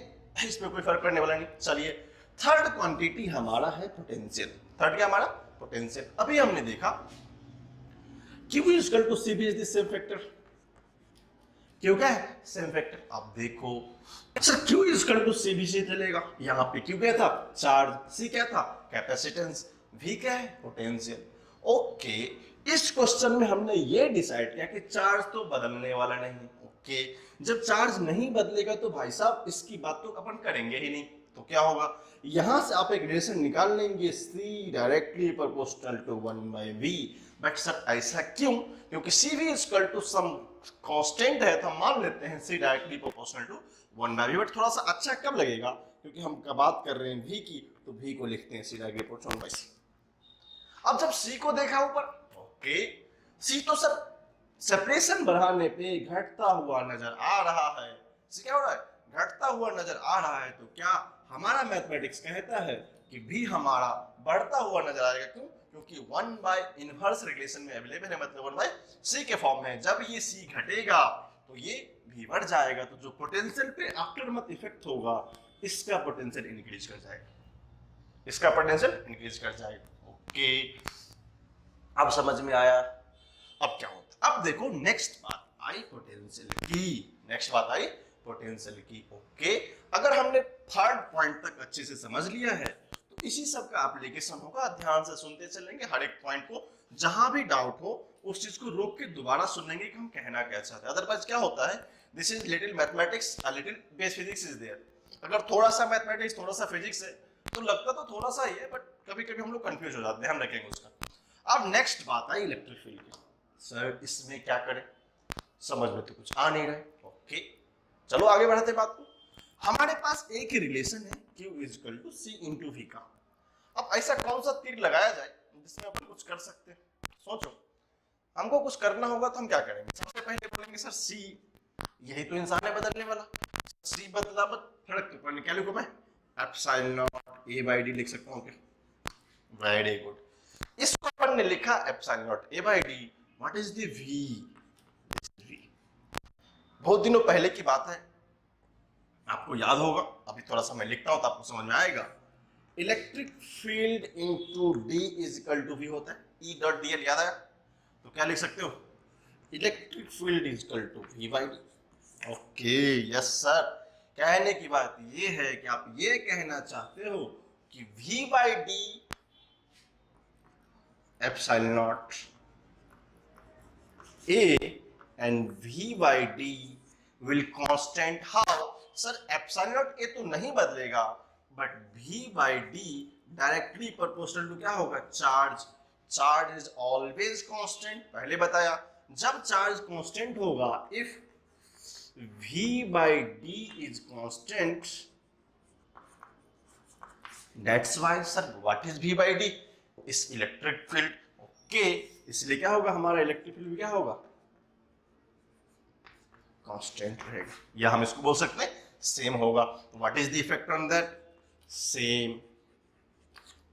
इसमें कोई फर्क पड़ने वाला नहीं। चलिए, थर्ड क्वांटिटी हमारा है पोटेंशियल। थर्ड क्या हमारा? पोटेंशियल। अभी हमने देखा Q equal to CV is the same factor. क्यों क्या है? Same factor. आप देखो sir, Q equal to CV से चलेगा। यहाँ पे Q क्या था? चार्ज। C क्या था? कैपेसिटेंस। V क्या है? पोटेंशियल। ओके, इस क्वेश्चन में हमने ये डिसाइड किया कि चार्ज तो बदलने वाला नहीं। ओके, जब चार्ज नहीं बदलेगा तो भाई साहब इसकी बात तो अपन करेंगे ही नहीं। तो क्या होगा? यहां से आप एक रिलेशन निकाल लेंगे, C directly proportional to 1/V। But sir ऐसा क्यों? क्योंकि CV equal to some constant है, तो हम मान लेते हैं C directly proportional to 1/V। But थोड़ा सा अच्छा कब लगेगा? क्योंकि हम बात कर रहे हैं V की, तो V को लिखते हैं C directly proportional by C। अब जब C को देखा ऊपर, ओके, C तो सर सेपरेशन बढ़ाने पे घटता हुआ नजर आ रहा है। C क्या हो रहा है? घटता हुआ नजर आ रहा है। तो क्या हमारा मैथमेटिक्स कहता है कि भी हमारा बढ़ता हुआ नजर आएगा? क्यों? क्योंकि 1/इनवर्स रिलेशन में अवेलेबल है, मतलब 1/C के फॉर्म में। जब ये C घटेगा तो ये भी बढ़ जाएगा। तो जो पोटेंशियल पे आफ्टरमथ इफेक्ट होगा, इसका पोटेंशियल इंक्रीज कर जाएगा। इसका पोटेंशियल इंक्रीज कर जाएगा। ओके, अब समझ में आया? अब क्या होता? अब देखो, नेक्स्ट बात आई पोटेंशियल की। नेक्स्ट बात आई पोटेंशियल की। ओके, अगर हमने थर्ड पॉइंट तक अच्छे से समझ लिया है तो इसी सब का एप्लीकेशन होगा। ध्यान से सुनते चलेंगे हर एक पॉइंट को। जहां भी डाउट हो उस चीज को रोक के दोबारा सुनेंगे कि हम कहना क्या चाहते हैं। अदरवाइज क्या होता है, this is little mathematics, a little base physics is there. अगर थोड़ा सा मैथमेटिक्स थोड़ा सा फिजिक्स है तो लगता तो थोड़ा सा ही है, बट कभी कभी हम लोग कंफ्यूज हो जाते हैं। ध्यान रखेंगे उसका। अब नेक्स्ट बात आई इलेक्ट्रिक फील्ड की। सर इसमें क्या करें? समझ में तो कुछ आ नहीं रहा। ओके, चलो आगे बढ़ाते बात को। हमारे पास एक ही रिलेशन है Q equal to C into V का। अब ऐसा कौन सा तीर लगाया जाए जिसमें अपन कुछ कर सकते हैं? सोचो, हमको कुछ करना होगा तो हम क्या करेंगे? सबसे पहले बोलेंगे सर C, यही तो इंसान है बदलने वाला। C बदला, बट फर्क तो पड़ने। क्या लिखूं मैं? एप्सिलॉन नॉट A/D लिख सकता हूँ क्या? Very good. इसको अपन ने लिखा epsilon not A/D। What is the V? बहुत दिनों पहले की बात है, आपको याद होगा। अभी थोड़ा सा मैं लिखता हूं तो आपको समझ में आएगा। Electric field into D is equal to V होता है। E डॉट dl याद आया? तो क्या लिख सकते हो? Electric field is equal to V/D। Okay, yes sir. कहने की बात ये है कि आप ये कहना चाहते हो कि V/D epsilon naught A and V/D will constant. How? Sir epsilon naught A तो नहीं बदलेगा, but V/D directly proportional to क्या होगा, charge. Charge is always constant, पहले बताया। जब चार्ज कांस्टेंट होगा, if v by d is constant, that's why sir what is v by d, इस इलेक्ट्रिक फील्ड। ओके, इसलिए क्या होगा, हमारा इलेक्ट्रिक फील्ड क्या होगा, कांस्टेंट रहेगा, या हम इसको बोल सकते हैं सेम होगा। What is the effect on that, same.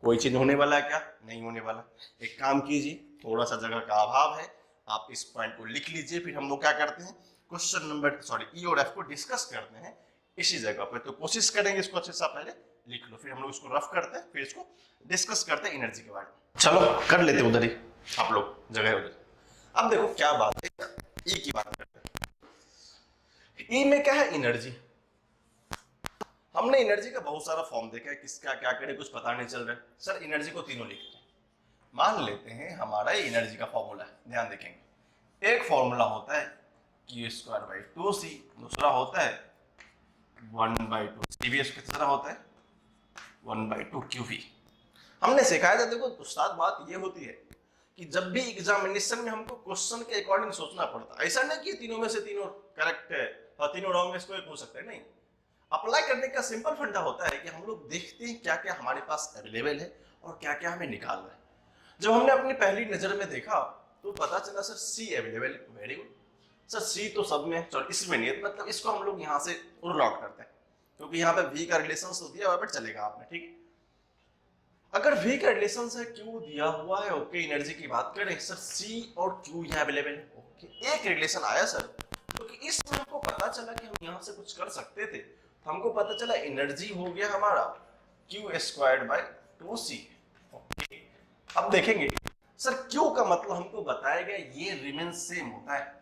कोई चेंज होने वाला है क्या, नहीं होने वाला। एक काम कीजिए, थोड़ा सा जगह का अभाव है, आप इस पॉइंट को लिख लीजिए, फिर हम लोग क्या करते हैं, क्वेश्चन नंबर ई और एफ को डिस्कस करते हैं इसी जगह पे। तो कोशिश करेंगे इसको अच्छे से पहले लिख लो, फिर हम लोग इसको रफ करते हैं, फिर इसको डिस्कस करते हैं एनर्जी के बारे में। चलो कर लेते हैं उधर ही, आप लोग जगह उधर। अब देखो क्या बात है, ई की बात करते हैं। ई में क्या है, एनर्जी। हमने एनर्जी का बहुत सारा फॉर्म देखा है, किसका क्या करे कुछ पता नहीं चल रहा है। सर एनर्जी को तीनों लिखते हैं। मान लेते हैं हमारा एनर्जी का फॉर्मूला है, ध्यान देखेंगे। एक फॉर्मूला होता है Q²/2C, दूसरा होता है 1/2 CVS, कितना होता है 1/2 QV। हमने सिखाया था, देखो उस्ताद बात ये होती है कि जब भी एग्जामिनेशन में हमको क्वेश्चन के अकॉर्डिंग सोचना पड़ता है। ऐसा नहीं कि तीनों में से तीनों करेक्ट है और तीनों रॉन्ग में, इसको एक हो सकता है, नहीं। अप्लाई करने का सिंपल फंडा होता है कि हम लोग देखते हैं क्या क्या हमारे पास अवेलेबल है और क्या क्या हमें निकालना है। जब हमने अपनी पहली नजर में देखा तो पता चला सर सी अवेलेबल है, वेरी गुड। सर सी तो सब में, चलो इसमें नहीं है, मतलब इसको हम लोग यहाँ से रूल आउट करते हैं, क्योंकि यहाँ पे वी का रिलेशन तो दिया हुआ है, बट चलेगा आपने, ठीक है। अगर वी का रिलेशन है क्यू दिया हुआ है, ओके, एनर्जी की बात करें, सर सी और क्यू यहाँ अवेलेबल है, ओके, एक रिलेशन आया सर, क्योंकि तो इसमें हमको पता चला कि हम यहाँ से कुछ कर सकते थे। तो हमको पता चला एनर्जी हो गया हमारा Q²/2C, ओके। अब देखेंगे सर क्यू का मतलब हमको बताया गया ये रिमेंस सेम होता है।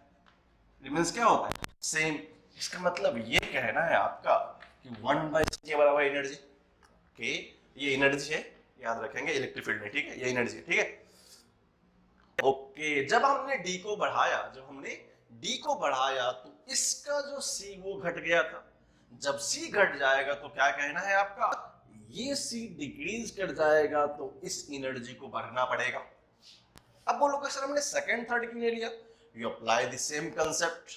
रिमेंस क्या होता है, सेम। इसका मतलब ये कहना है आपका कि 1/c के बराबर एनर्जी, ओके। ये एनर्जी है, याद रखेंगे इलेक्ट्रिक फील्ड में, ठीक है, ये एनर्जी है, ठीक है, ओके। जब हमने डी को बढ़ाया, तो इसका जो सी वो घट गया था। जब सी घट जाएगा तो क्या कहना है आपका, ये सी डिक्रीज कर जाएगा, तो इस एनर्जी को बढ़ना पड़ेगा। अब बोलोगे सर हमने सेकंड थर्ड क्यों नहीं लिया, you apply the same concept.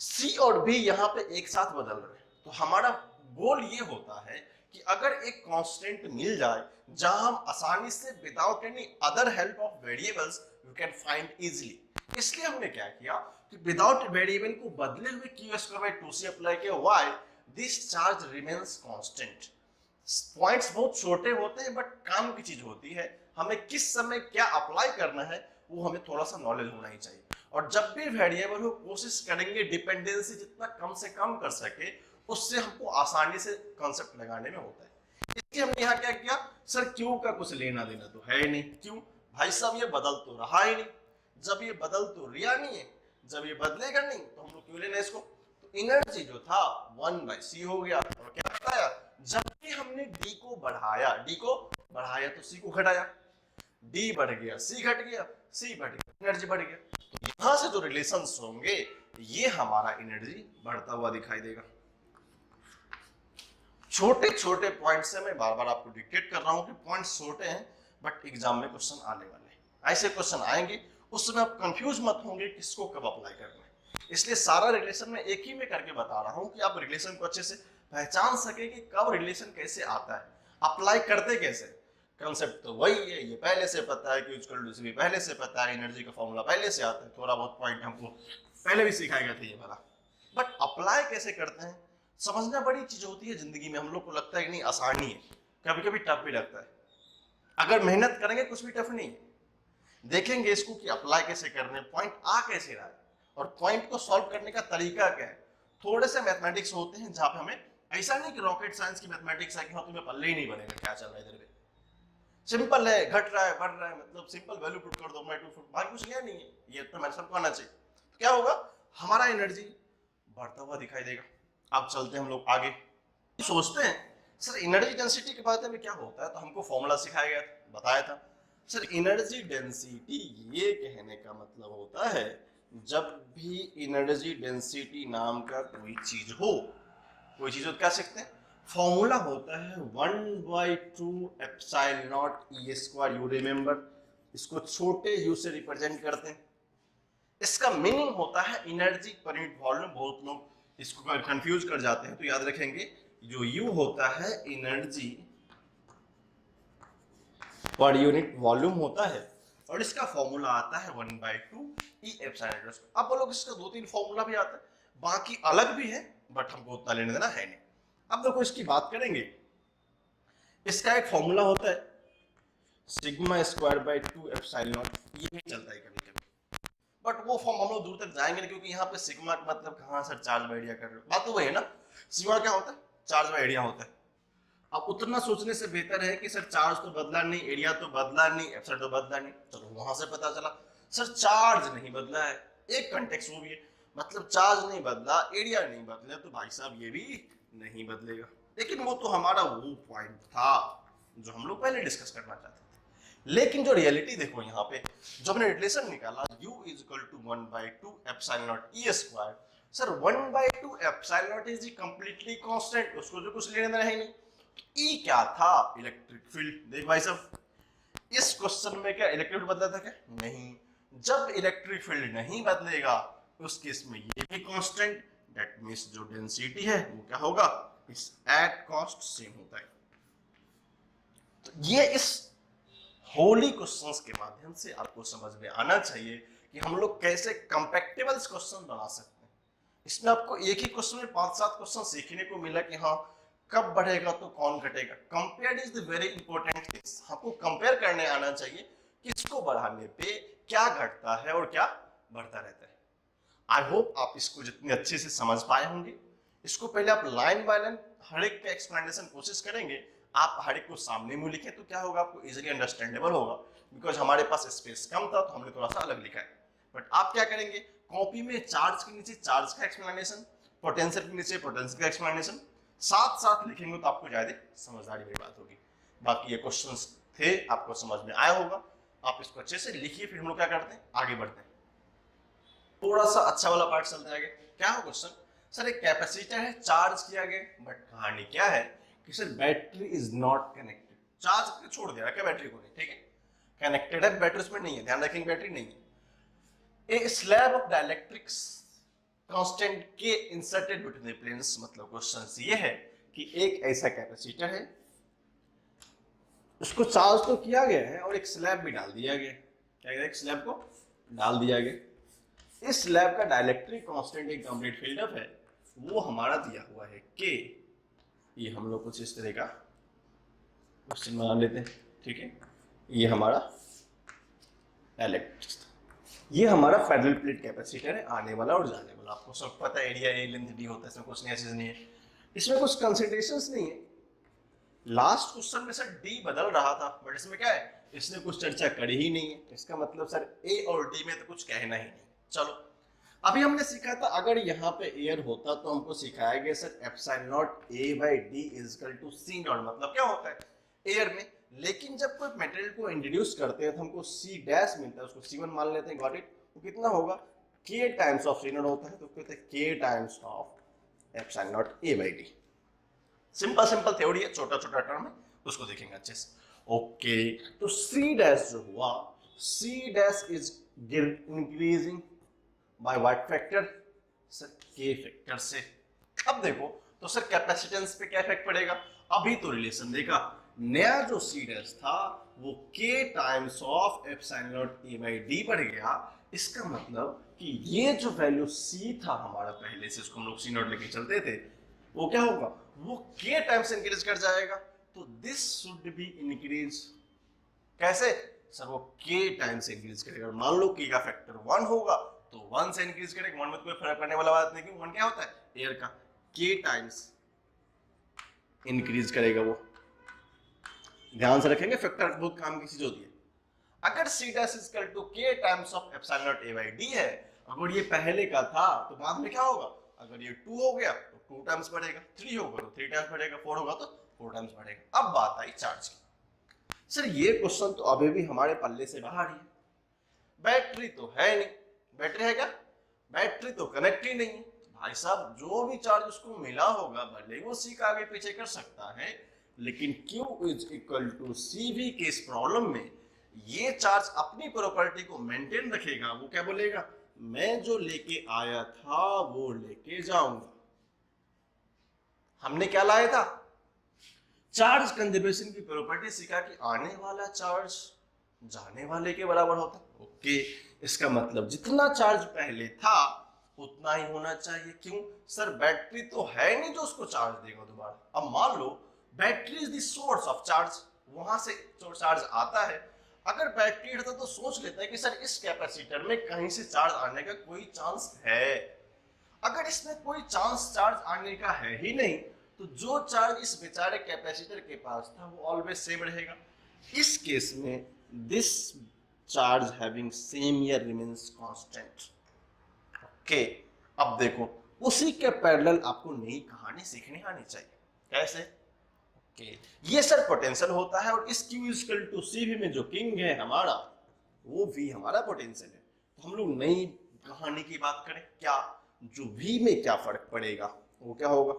C और बी यहाँ पे एक साथ बदल रहे हैं, तो हमारा गोल ये होता है कि अगर एक कांस्टेंट मिल जाए जहां हम आसानी से without any other help of variables you can find easily, इसलिए हमने क्या किया कि विदाउट वेरिएबल को बदले हुए Q²/2C अप्लाई किया। Why, this charge remains constant. Points बहुत छोटे होते हैं बट काम की चीज होती है, हमें किस समय क्या अप्लाई करना है वो हमें थोड़ा सा नॉलेज होना ही चाहिए। और जब भी वेरिएबल हो कोशिश करेंगे डिपेंडेंसी जितना कम से कम कर सके, उससे हमको आसानी से कॉन्सेप्ट लगाने में होता है। इसलिए हमने यहाँ क्या किया, सर क्यू का कुछ लेना देना तो है नहीं, क्यों भाई साहब ये बदल तो रहा ही नहीं। जब ये बदल तो रिया नहीं है, जब ये बदलेगा नहीं तो हम लोग क्यों लेना इसको। तो एनर्जी जो था 1/c हो गया। और क्या बताया, जब भी हमने डी को बढ़ाया तो सी को घटाया, डी बढ़ गया सी घट गया, सी बढ़ गया एनर्जी बढ़ गया। तो यहां से जो रिलेशंस होंगे ये हमारा एनर्जी बढ़ता हुआ दिखाई देगा। छोटे छोटे पॉइंट से मैं बार बार आपको डिक्टेट कर रहा हूं कि पॉइंट्स छोटे हैं बट एग्जाम में क्वेश्चन आने वाले हैं, ऐसे क्वेश्चन आएंगे, उस समय आप कंफ्यूज मत होंगे किसको कब अप्लाई करना है। इसलिए सारा रिलेशन मैं एक ही में करके बता रहा हूं कि आप रिलेशन को अच्छे से पहचान सके कि कब रिलेशन कैसे आता है, अप्लाई करते कैसे। कंसेप्ट तो वही है, ये पहले से पता है, Q भी पहले से पता है, एनर्जी का फॉर्मूला पहले से आता है, थोड़ा बहुत पॉइंट हमको पहले भी सिखाया गया था ये वाला, बट अप्लाई कैसे करते हैं समझना बड़ी चीज होती है जिंदगी में। हम लोग को लगता है कि नहीं आसानी है, कभी कभी टफ भी लगता है। अगर मेहनत करेंगे कुछ भी टफ नहीं है। देखेंगे इसको कि अप्लाई कैसे करने, पॉइंट आ कैसे रहा है और पॉइंट को सॉल्व करने का तरीका क्या है। थोड़े से मैथमेटिक्स होते हैं जहां पे हमें ऐसा नहीं कि रॉकेट साइंस की मैथमेटिक्स है कि हाँ तुम्हें पल्ले ही नहीं बनेगा क्या चल रहा है इधर पे, सिंपल है, घट रहा है बढ़ रहा है, मतलब सिंपल वैल्यू पुट कर दो, मैं 2 फुट, बाकी कुछ नहीं है, ये इतना मैं सबको आना चाहिए। तो क्या होगा, हमारा एनर्जी बढ़ता हुआ दिखाई देगा। अब चलते हैं हम लोग आगे। सोचते हैं सर एनर्जी डेंसिटी के बारे में क्या होता है, तो हमको फॉर्मूला सिखाया गया था, बताया था। सर एनर्जी डेंसिटी ये कहने का मतलब होता है जब भी एनर्जी डेंसिटी नाम का कोई चीज हो, कोई चीज हो क्या सीखते हैं, फॉर्मूला होता है 1/2 epsilon naught E square. You remember, इसको छोटे यू से रिप्रेजेंट करते हैं। इसका मीनिंग होता है एनर्जी पर यूनिट वॉल्यूम। बहुत लोग इसको कंफ्यूज कर जाते हैं, तो याद रखेंगे जो यू होता है एनर्जी पर यूनिट वॉल्यूम होता है, और इसका फॉर्मूला आता है 1/2 ई एप्सिलॉन नॉट। अब लोग इसका 2-3 फॉर्मूला भी आता है, बाकी अलग भी है, बट हमको उतना लेने देना है नहीं। अब देखो इसकी बात करेंगे, इसका एक फॉर्मूला होता है sigma square by 2 epsilon not. ये भी चलता है कभी कभी, बट वो फॉर्म हम लोग दूर तक जाएंगे नहीं, क्योंकि यहाँ पे सिग्मा का मतलब कहाँ सर चार्ज बाय एरिया कर रहे हो, बात तो वही है ना। सिग्मा क्या होता है? चार्ज बाय एरिया होता है। अब उतना सोचने से बेहतर है कि सर चार्ज तो बदला नहीं, एरिया तो बदला नहीं, एप्सिलॉन तो बदला नहीं। चलो वहां से पता चला सर चार्ज नहीं बदला है, एक कंटेक्स्ट वो भी है, मतलब चार्ज नहीं बदला, एरिया नहीं बदला, तो भाई साहब ये भी नहीं बदलेगा। लेकिन वो तो हमारा वो पॉइंट था जो हम लोग पहले डिस्कस करना चाहते थे। लेकिन जो रियलिटी देखो यहाँ पे, जो हमने रिलेशन निकाला u is equal to 1/2 epsilon naught E square. Sir 1/2 epsilon naught is completely constant, उसको जो कुछ लेने देना है नहीं। ई क्या था? Electric field. देख भाई साहब, इस क्वेश्चन में क्या इलेक्ट्रिक फील्ड बदला था क्या? नहीं। जब इलेक्ट्रिक फील्ड नहीं बदलेगा उस केस में ये भी कांस्टेंट, दैट मींस जो डेंसिटी है वो क्या होगा? इस एट कॉस्ट सेम होता है। तो ये इस होली क्वेश्चंस के माध्यम से आपको समझ में आना चाहिए कि हम लोग कैसे कंपैक्टेबल क्वेश्चन बना सकते हैं। इसमें आपको एक ही क्वेश्चन में 5-7 क्वेश्चन सीखने को मिला कि हाँ कब बढ़ेगा तो कौन घटेगा। Compare is the very important things. आपको कंपेयर करने आना चाहिए कि इसको बढ़ाने पे क्या घटता है और क्या बढ़ता रहता है। आई होप आप इसको जितने अच्छे से समझ पाए होंगे। इसको पहले आप लाइन बाय लाइन हर एक का एक्सप्लेनेशन कोशिश करेंगे। आप हर एक को सामने में लिखें तो क्या होगा, आपको इजीली अंडरस्टैंडेबल होगा। बिकॉज हमारे पास स्पेस कम था तो हमने थोड़ा सा अलग लिखा है। बट आप क्या करेंगे, कॉपी में चार्ज के नीचे चार्ज का एक्सप्लेनेशन, पोटेंशियल के नीचे पोटेंशियल का एक्सप्लेनेशन साथ साथ लिखेंगे तो आपको ज्यादा समझदारी वाली बात होगी। बाकी ये क्वेश्चंस थे, आपको समझ में आया होगा। आप इसको अच्छे से लिखिए, फिर हम लोग क्या करते हैं, आगे बढ़ते हैं। थोड़ा सा अच्छा वाला पार्ट चलते आगे। क्या हो क्वेश्चन? सर एक कैपेसिटर है, चार्ज किया गया, बट कहानी क्या है कि sir battery is not connected. Charge छोड़ दे रहा है क्या बैटरी को? नहीं, ठीक है, कनेक्टेड है, बैटरी उसमें नहीं है, ध्यान रखेंगे बैटरी नहीं है। ए स्लैब ऑफ डाइलेक्ट्रिक्स कांस्टेंट के इंसर्टेड बिटवीन द प्लेन्स। मतलब क्वेश्चन ये है कि एक ऐसा कैपेसिटर है, उसको चार्ज तो किया गया है और एक स्लैब भी डाल दिया गया। क्या एक स्लैब को डाल दिया गया। इस स्लैब का डाइलेक्ट्रिक कांस्टेंट एक कंप्लीट फील्ड अप है, वो हमारा दिया हुआ है के। ये हम लोग कुछ इस तरह का क्वेश्चन बना लेते हैं, ठीक है। ये हमारा डाइलेक्ट्रिक, ये हमारा फेडरल प्लेट कैपेसिटर है, आने वाला और जाने वाला। आपको सब पता है, एरिया ए लेंथ डी होता है, इसमें कुछ नया चीज नहीं है, इसमें कुछ कंसिडरेशंस नहीं है। लास्ट क्वेश्चन में सर डी बदल रहा था, बट इसमें क्या है, इसने कुछ चर्चा करी ही नहीं है। इसका मतलब सर ए और डी में तो कुछ कहना ही नहीं। चलो, अभी हमने सीखा था अगर यहाँ पे एयर होता तो हमको सिखाया गया sir epsilon not A by D is equal to C naught. मतलब क्या होता है एयर में, लेकिन जब कोई मटेरियल को इंट्रोड्यूस करते हैं तो हमको सी डैश मिलता है, उसको C1 मान लेते हैं, गॉट इट। वो कितना होगा, के टाइम्स ऑफ सी नॉट होता है, तो कहते हैं के times of epsilon not A by D. Simple simple theory है, छोटा छोटा टर्म है, उसको देखेंगे अच्छे से। ओके, तो सी डैश जो हुआ, C dash is increasing by what factor? Sir K factor से। अब देखो तो सर कैपेसिटेंस पे क्या इफेक्ट पड़ेगा? अभी तो रिलेशन देखा, नया जो सी डैश था वो के times of epsilon not A by D बढ़ गया। इसका मतलब कि ये जो वैल्यू सी था हमारा पहले से, इसको हम लोग सी नॉट लेके चलते थे, वो क्या होगा, वो के टाइम्स इंक्रीज कर जाएगा। तो दिस शुड बी इंक्रीज। कैसे सर? वो के टाइम्स इंक्रीज करेगा। मान लो के का फैक्टर 1 होगा तो 1 से इंक्रीज करेगा, 1 में कोई फर्क पड़ने वाला बात नहीं, कि 1 क्या होता है एयर का, के टाइम्स इंक्रीज करेगा वो। ध्यान से रखेंगे, फैक्टर बहुत काम की चीज होती है। अगर C dash is equal to K times of epsilon not A by D है, अगर ये पहले का था तो बाद में क्या होगा, अगर ये 2 हो गया तो 2 टाइम्स बढ़ेगा, 3 होगा तो 3 टाइम्स बढ़ेगा, 4 होगा तो 4 टाइम्स बढ़ेगा। अब बात आई चार्ज की। सर ये क्वेश्चन तो अभी भी हमारे पल्ले से बाहर ही है। बैटरी तो है नहीं, बैटरी है क्या? बैटरी तो कनेक्ट ही नहीं है। भाई साहब जो भी चार्ज उसको मिला होगा भले वो सी का आगे पीछे कर सकता है, लेकिन Q इज इक्वल टू सी भी के इस प्रॉब्लम में ये चार्ज अपनी प्रॉपर्टी को मेंटेन रखेगा। वो क्या बोलेगा, मैं जो लेके आया था वो लेके जाऊंगा। हमने क्या लाया था, चार्ज कंजर्वेशन की प्रॉपर्टी सीखा कि आने वाला चार्ज जाने वाले के बराबर होता है। ओके, इसका मतलब जितना चार्ज पहले था उतना ही होना चाहिए। क्यों सर, बैटरी तो है नहीं जो उसको चार्ज देगा दोबारा। अब मान लो battery is the source of charge, वहां से जो चार्ज आता है, अगर बैटरी हटता तो सोच लेता है कि सर इस कैपेसिटर में कहीं से चार्ज आने का कोई चांस है। अगर इसमें कोई चांस चार्ज आने का है ही नहीं, तो जो चार्ज इस बेचारे कैपेसिटर के पास था वो ऑलवेज सेम रहेगा। इस केस में this charge having same year remains constant. Okay, अब देखो उसी के पैरेलल आपको नई कहानी सीखनी आनी चाहिए। कैसे? ओके, ये सर पोटेंशियल होता है और इस Q इक्वल टू CV में जो किंग है हमारा, वो V हमारा पोटेंशियल है। तो हम लोग नई कहानी की बात करें, क्या जो V में क्या फर्क पड़ेगा, वो क्या होगा,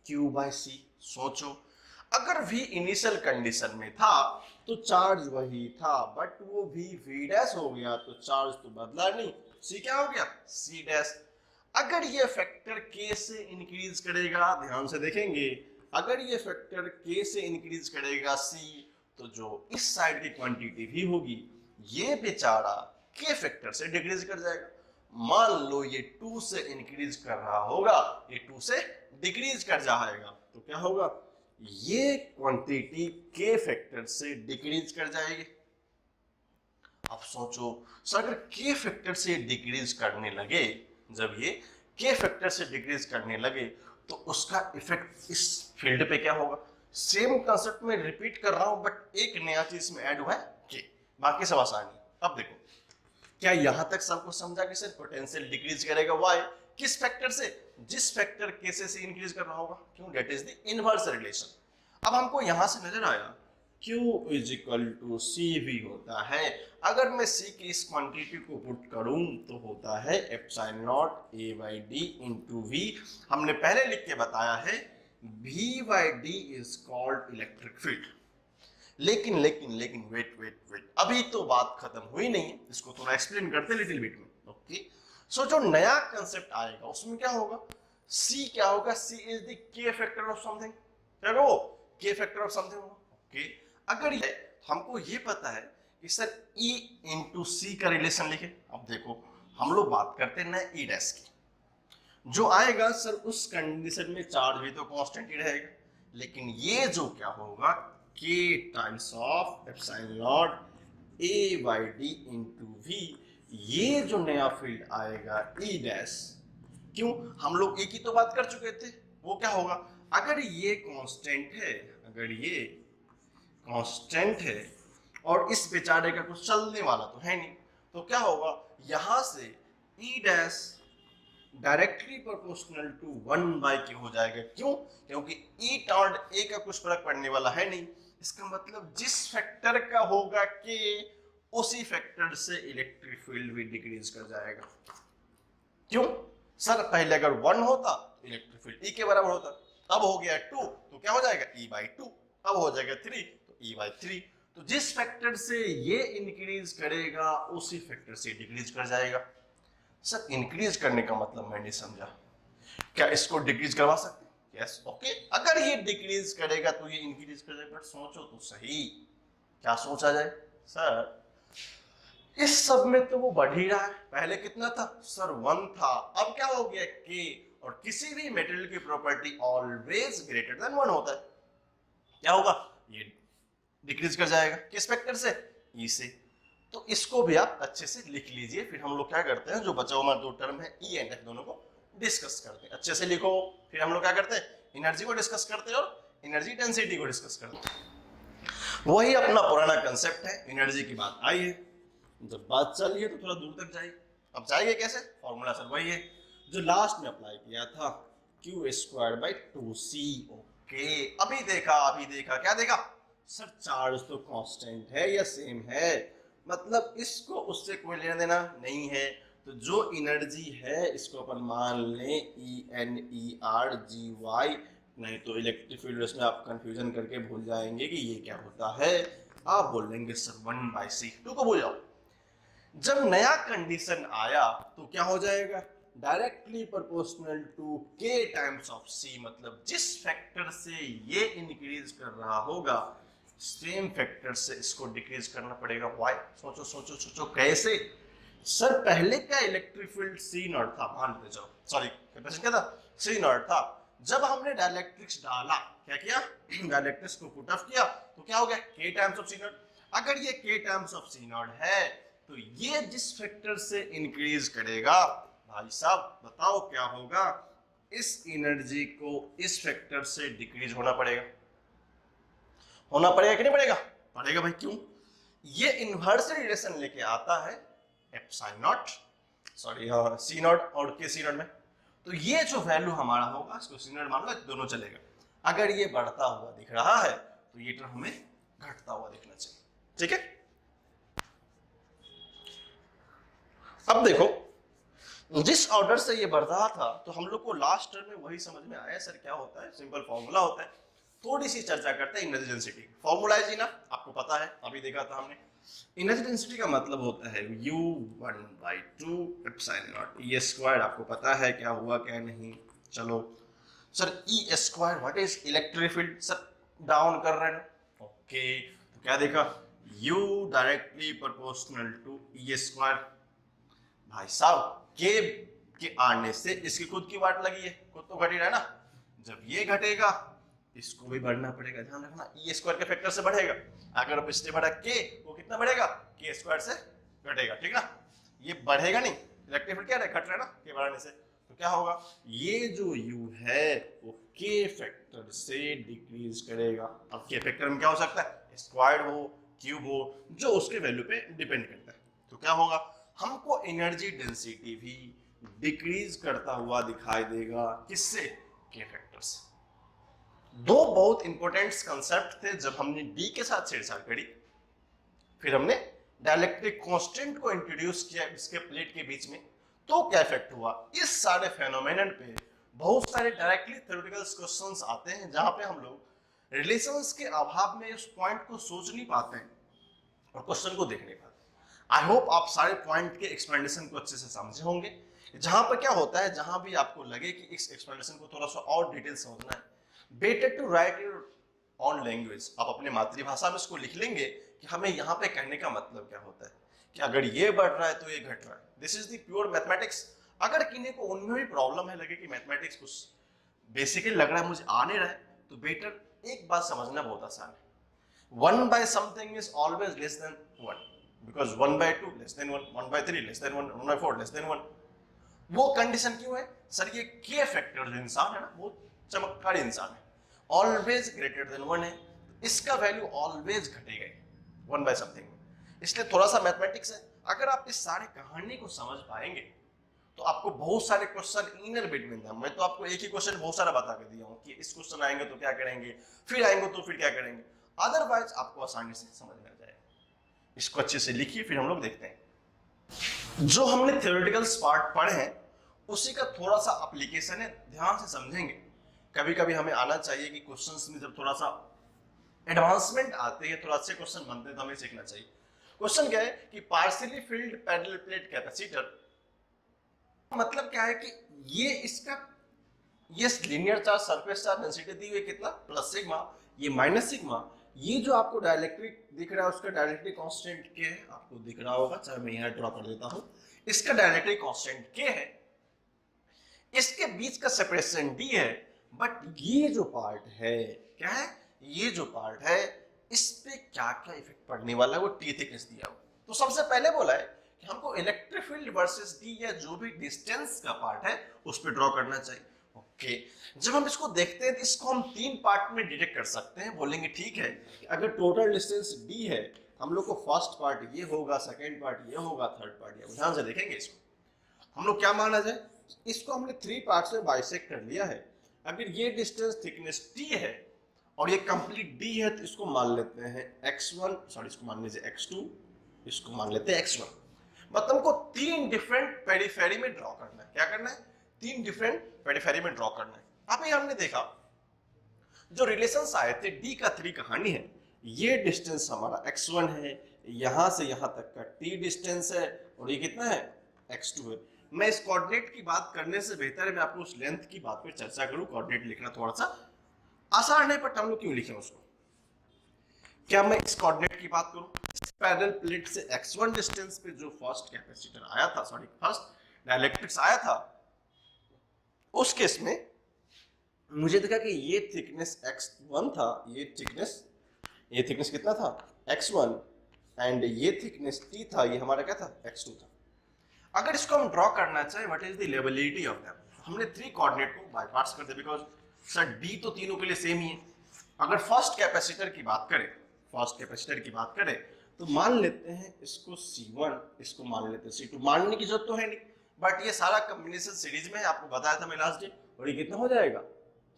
Q बाय C। सोचो, अगर V इनिशियल कंडीशन में था तो चार्ज वही था, बट वो V डैश हो गया तो चार्ज तो बदला नहीं, C क्या हो गया, C डैश। अगर ये फैक्टर K से इंक्रीज करेगा, ध्यान से देखेंगे, अगर ये फैक्टर K से इंक्रीज करेगा C, तो जो इस साइड की क्वांटिटी भी होगी ये बेचारा K फैक्टर से डिक्रीज कर जाएगा। मान लो ये 2 से इंक्रीज कर रहा होगा, ये 2 से डिक्रीज कर जाएगा, तो क्या होगा, ये क्वांटिटी K फैक्टर से डिक्रीज कर जाएगी। अब सोचो सर, अगर K फैक्टर से डिक्रीज करने लगे, जब ये K फैक्टर से डिक्रीज करने लगे तो उसका इफेक्ट इस फील्ड पे क्या होगा। सेम कंसेप्ट में रिपीट कर रहा हूं, बट एक नया चीज में ऐड हुआ है K, बाकी सब आसानी। अब देखो, क्या यहां तक सबको समझा कि सर पोटेंशियल डिक्रीज करेगा वाई, किस फैक्टर से, जिस फैक्टर K से इंक्रीज कर रहा होगा। क्यों, that is the inverse relation. अब हमको यहां से नजर आया Q is equal to CV होता है, अगर मैं C की इस क्वांटिटी को पुट करूं तो होता है epsilon naught A by D into V। हमने पहले लिख के बताया है V by D is called electric field. लेकिन लेकिन लेकिन वेट वेट वेट, अभी तो बात खत्म हुई नहीं है, इसको थोड़ा एक्सप्लेन करते लिटिल बिट में। ओके, सो जो नया कंसेप्ट आएगा उसमें क्या होगा, C क्या होगा, C is the K factor of something, क्या होगा वो, K फैक्टर ऑफ समथिंग होगा। ओके, अगर ये हमको ये पता है कि सर E इंटू C का रिलेशन लिखे, अब देखो हम लोग बात करते हैं ना E डैश की, जो आएगा सर उस कंडीशन में चार्ज भी तो कांस्टेंट ही रहेगा, लेकिन ये जो क्या होगा K times of epsilon naught A by D into V, ये जो नया फील्ड आएगा E डैश, क्यों, हम लोग E की तो बात कर चुके थे, वो क्या होगा, अगर ये कांस्टेंट है, अगर ये कांस्टेंट है और इस बेचारे का कुछ चलने वाला तो है नहीं, तो क्या होगा, यहां से E dash directly proportional to 1 by K हो जाएगा। क्यों, क्योंकि E टॉर्ड A का कुछ फर्क पड़ने वाला है नहीं, इसका मतलब जिस फैक्टर का होगा K, उसी फैक्टर से इलेक्ट्रिक फील्ड भी डिक्रीज कर जाएगा। क्यों सर, पहले अगर 1 होता तो इलेक्ट्रिक फील्ड E के बराबर होता, अब हो गया 2 तो क्या हो जाएगा E बाई 2, अब हो जाएगा 3 तो E बाई 3। तो जिस फैक्टर से ये इंक्रीज करेगा उसी फैक्टर से डिक्रीज कर जाएगा। सर इंक्रीज करने का मतलब मैं नहीं समझा, क्या इसको डिक्रीज करवा सकते हैं? यस, ओके, अगर ये डिक्रीज करेगा तो ये इंक्रीज कर जाएगा, बट सोचो तो सही, क्या सोचा जाए सर, इस सब में तो वो बढ़ ही रहा है, पहले कितना था सर 1 था, अब क्या हो गया K, और किसी भी मेटेरियल की प्रॉपर्टी ऑलवेज ग्रेटर देन 1 होता है, क्या होगा, ये डिक्रीज कर जाएगा, किस फैक्टर से, E से। तो इसको भी आप अच्छे से लिख लीजिए, फिर हम लोग क्या करते हैं, जो बचा हुआ हमारा दो टर्म है E एंड F दोनों को डिस्कस करते हैं, अच्छे से लिखो। फिर हम लोग क्या करते हैं, एनर्जी को डिस्कस करते हैं और एनर्जी डेंसिटी को डिस्कस करते हैं। वही अपना पुराना कंसेप्ट है, एनर्जी की बात आई है, जब बात चली है तो थोड़ा दूर तक जाएगी। अब जाएंगे कैसे, फॉर्मूला सर वही है जो लास्ट में अप्लाई किया था, Q square by 2C। Okay, अभी देखा क्या देखा सर, चार्ज तो कांस्टेंट है या सेम है, मतलब इसको उससे कोई लेना देना नहीं है, तो जो एनर्जी है इसको अपन मान लें ENERGY, नहीं तो इलेक्ट्रिक फील्ड उसमें आप कंफ्यूजन करके भूल जाएंगे कि ये क्या होता है। आप बोल लेंगे सर 1/c2 को भूल जाओ। जब नया कंडीशन आया तो क्या हो जाएगा, directly proportional to k times of c, मतलब जिस फैक्टर से ये इंक्रीज कर रहा होगा सेम फैक्टर से इसको डिक्रीज करना पड़ेगा। वाई? सोचो सोचो सोचो कैसे। सर पहले का इलेक्ट्रिक फील्ड C नॉट था, मान लेते जाओ, सॉरी कैपेसिटी क्या था, C नॉट था। जब हमने डायलेक्ट्रिक्स डाला, क्या किया, डायलेक्ट्रिक्स को पुट ऑफ किया, तो क्या हो गया, k times of C not. अगर ये k times of C not है तो ये जिस फैक्टर से इंक्रीज करेगा, भाई साहब बताओ क्या होगा, इस एनर्जी को इस फैक्टर से डिक्रीज होना पड़ेगा। होना पड़ेगा कि नहीं पड़ेगा? पड़ेगा भाई। क्यों? ये इनवर्स रिलेशन लेके आता है epsilon not, sorry C not और k C नॉट में। तो ये जो वैल्यू हमारा होगा इसको C नॉट मान लो, दोनों चलेगा। अगर ये बढ़ता हुआ दिख रहा है तो ये टर्म हमें घटता हुआ दिखना चाहिए। ठीक है, अब देखो जिस ऑर्डर से ये बढ़ रहा था तो हम लोग को लास्ट टर्म में वही समझ में आया सर क्या होता है, सिंपल फॉर्मूला होता है। थोड़ी सी चर्चा करते हैं एनर्जी डेंसिटी। फॉर्मूला है जी ना, आपको पता है, अभी देखा था हमने। एनर्जी डेंसिटी का मतलब होता है U1/2 epsilon not E square. आपको पता है क्या हुआ क्या नहीं। चलो sir E square what is electric field, sir down कर रहे हैं, ओके। तो क्या देखा, U directly proportional to E square. भाई साहब के आने से इसकी खुद की वाट लगी है, खुद तो घट ही रहा है ना। जब ये घटेगा इसको भी बढ़ना पड़ेगा, ध्यान रखना E स्क्वायर के फैक्टर से बढ़ेगा। अगर इससे बढ़ा k, वो कितना बढ़ेगा, k स्क्वायर से घटेगा, ठीक ना। ये बढ़ेगा नहीं, इलेक्ट्रिक फील्ड क्या है, घट रहा है ना k बढ़ाने से। तो क्या होगा, ये जो U है वो k फैक्टर से डिक्रीज करेगा। अब k फैक्टर में क्या हो सकता है, स्क्वायर्ड हो, क्यूब हो, जो उसके वैल्यू पे डिपेंड करता है। तो क्या होगा, हमको एनर्जी डेंसिटी भी डिक्रीज करता हुआ दिखाई देगा, किससे, k फैक्टर से। दो बहुत इंपॉर्टेंट कंसेप्ट थे जब हमने डी के साथ छेड़छाड़ करी। फिर हमने डायलेक्ट्रिक कांस्टेंट को इंट्रोड्यूस किया इसके प्लेट के बीच में, तो क्या इफेक्ट हुआ। इस सारे फेनोमेनन पे बहुत सारे डायरेक्टली थ्योरेटिकल क्वेश्चंस आते हैं जहां पे हम लोग रिलेशंस के अभाव में उस पॉइंट को सोच नहीं पाते हैं और क्वेश्चन को देख नहीं पाते। आई होप आप सारे पॉइंट के एक्सप्लेनेशन को अच्छे से समझे होंगे। जहां पर क्या होता है, जहां भी आपको लगे कि इस एक्सप्लेनेशन को थोड़ा सा और डिटेल समझना है, better to write your own language. आप अपने मातृभाषा में इसको लिख लेंगे कि हमें यहाँ पे कहने का मतलब क्या होता है, कि अगर ये बढ़ रहा है तो ये घट रहा है। This is the pure mathematics. अगर किन्हीं को उनमें भी प्रॉब्लम है, लगे कि मैथमेटिक्स कुछ बेसिकली लग रहा है मुझे आ नहीं रहा है, तो बेटर एक बात समझना बहुत आसान है, 1 by something is always less than 1, because 1/2 less than 1, 1/3 less than 1, 1/4 less than 1। वो कंडीशन क्यों है सर, ये k फैक्टर जो इंसान है ना, वो चमत्कारी इंसान है, ऑलवेज ग्रेटर देन 1 है, इसका वैल्यू ऑलवेज घटेगा 1 by something। इसलिए थोड़ा सा मैथमेटिक्स है। अगर आप इस सारे कहानी को समझ पाएंगे तो आपको बहुत सारे क्वेश्चन इनर बिटवीन था। मैं तो आपको एक ही क्वेश्चन बहुत सारा बता के दिया हूं कि इस क्वेश्चन आएंगे तो क्या करेंगे, फिर आएंगे तो फिर क्या करेंगे, अदरवाइज आपको आसानी से समझ में आ जाएगा। इसको अच्छे से लिखिए, फिर हम लोग देखते हैं। जो हमने थ्योरेटिकल पार्ट पढ़े हैं उसी का थोड़ा सा एप्लीकेशन है, ध्यान से समझेंगे। कभी कभी हमें आना चाहिए कि क्वेश्चंस में जब थोड़ा सा एडवांसमेंट आते हैं, थोड़ा अच्छे क्वेश्चन बनते हैं, तो हमें सीखना चाहिए। क्वेश्चन क्या है कि partially filled parallel plate capacitor, मतलब क्या है कि ये इसका ये linear charge surface charge density दी हुई कितना, प्लस सिग्मा, ये माइनस सिग्मा। ये जो आपको डायलेक्ट्रिक दिख रहा है उसका डायलेक्ट्रिक कांस्टेंट के है, आपको दिख रहा होगा, चाहे मैं यहाँ ड्रॉ कर देता हूँ, इसका डायलेक्ट्रिक कांस्टेंट के है, इसके बीच का सेपरेशन डी है। बट ये जो पार्ट है क्या है, ये जो पार्ट है इस पे क्या क्या इफेक्ट पड़ने वाला है, वो टी थिकनेस दिया हुआ। तो सबसे पहले बोला है कि हमको इलेक्ट्रिक फील्ड वर्सेस डी या जो भी डिस्टेंस का पार्ट है उस पे ड्रॉ करना चाहिए। ओके, जब हम इसको देखते हैं तो इसको हम 3 पार्ट में डिवाइड कर सकते हैं। बोलेंगे ठीक है, अगर टोटल डिस्टेंस डी है हम लोग को फर्स्ट पार्ट ये होगा, सेकेंड पार्ट ये होगा, थर्ड पार्ट ये। ध्यान से देखेंगे इसको, हम लोग क्या माना जाए, इसको हमने 3 पार्ट्स में बाइसेक्ट कर लिया है। अगर ये डिस्टेंस थिकनेस टी है और ये कंप्लीट डी है तो इसको मान लेते हैं x1, सॉरी इसको मान लीजिए x2, इसको मान लेते हैं x1। मतलब हमको 3 डिफरेंट पेरिफेरी में ड्रॉ करना है। क्या करना है? 3 डिफरेंट पेरिफेरी में ड्रॉ करना है। अभी हमने देखा जो रिलेशंस आए थे d का 3 कहानी है, ये डिस्टेंस हमारा x1 है, यहां से यहां तक का t डिस्टेंस है, और ये कितना है? x2 है। मैं इस कोऑर्डिनेट की बात करने से बेहतर है मैं आपको उस लेंथ की बात पर चर्चा करूं। कोऑर्डिनेट लिखना थोड़ा सा आसान है, बट हम लोग क्यों लिखें उसको? क्या मैं इस कोऑर्डिनेट की बात करूं? पैरेलल प्लेट से x1 डिस्टेंस पे जो फर्स्ट कैपेसिटर आया था, सॉरी फर्स्ट डाइलेक्ट्रिक्स आया था, उस केस में मुझे देखा कि ये थिकनेस x1 था, ये थिकनेस कितना था? x1, एंड ये थिकनेस t था, ये हमारा क्या था? x2 था। अगर इसको हम ड्रॉ करना चाहें, what is the levelity of that? हमने 3 कोऑर्डिनेट को बाय पार्ट्स कर दिया, बिकॉज़ सर d तो तीनों के लिए सेम ही है। अगर फर्स्ट कैपेसिटर की बात करें तो मान लेते हैं इसको C1, इसको मान लेते हैं C2। मानने की जरूरत तो है नहीं, बट ये सारा कॉम्बिनेशन सीरीज में आपको बताया था मैं लास्ट डे, और ये कितना हो जाएगा?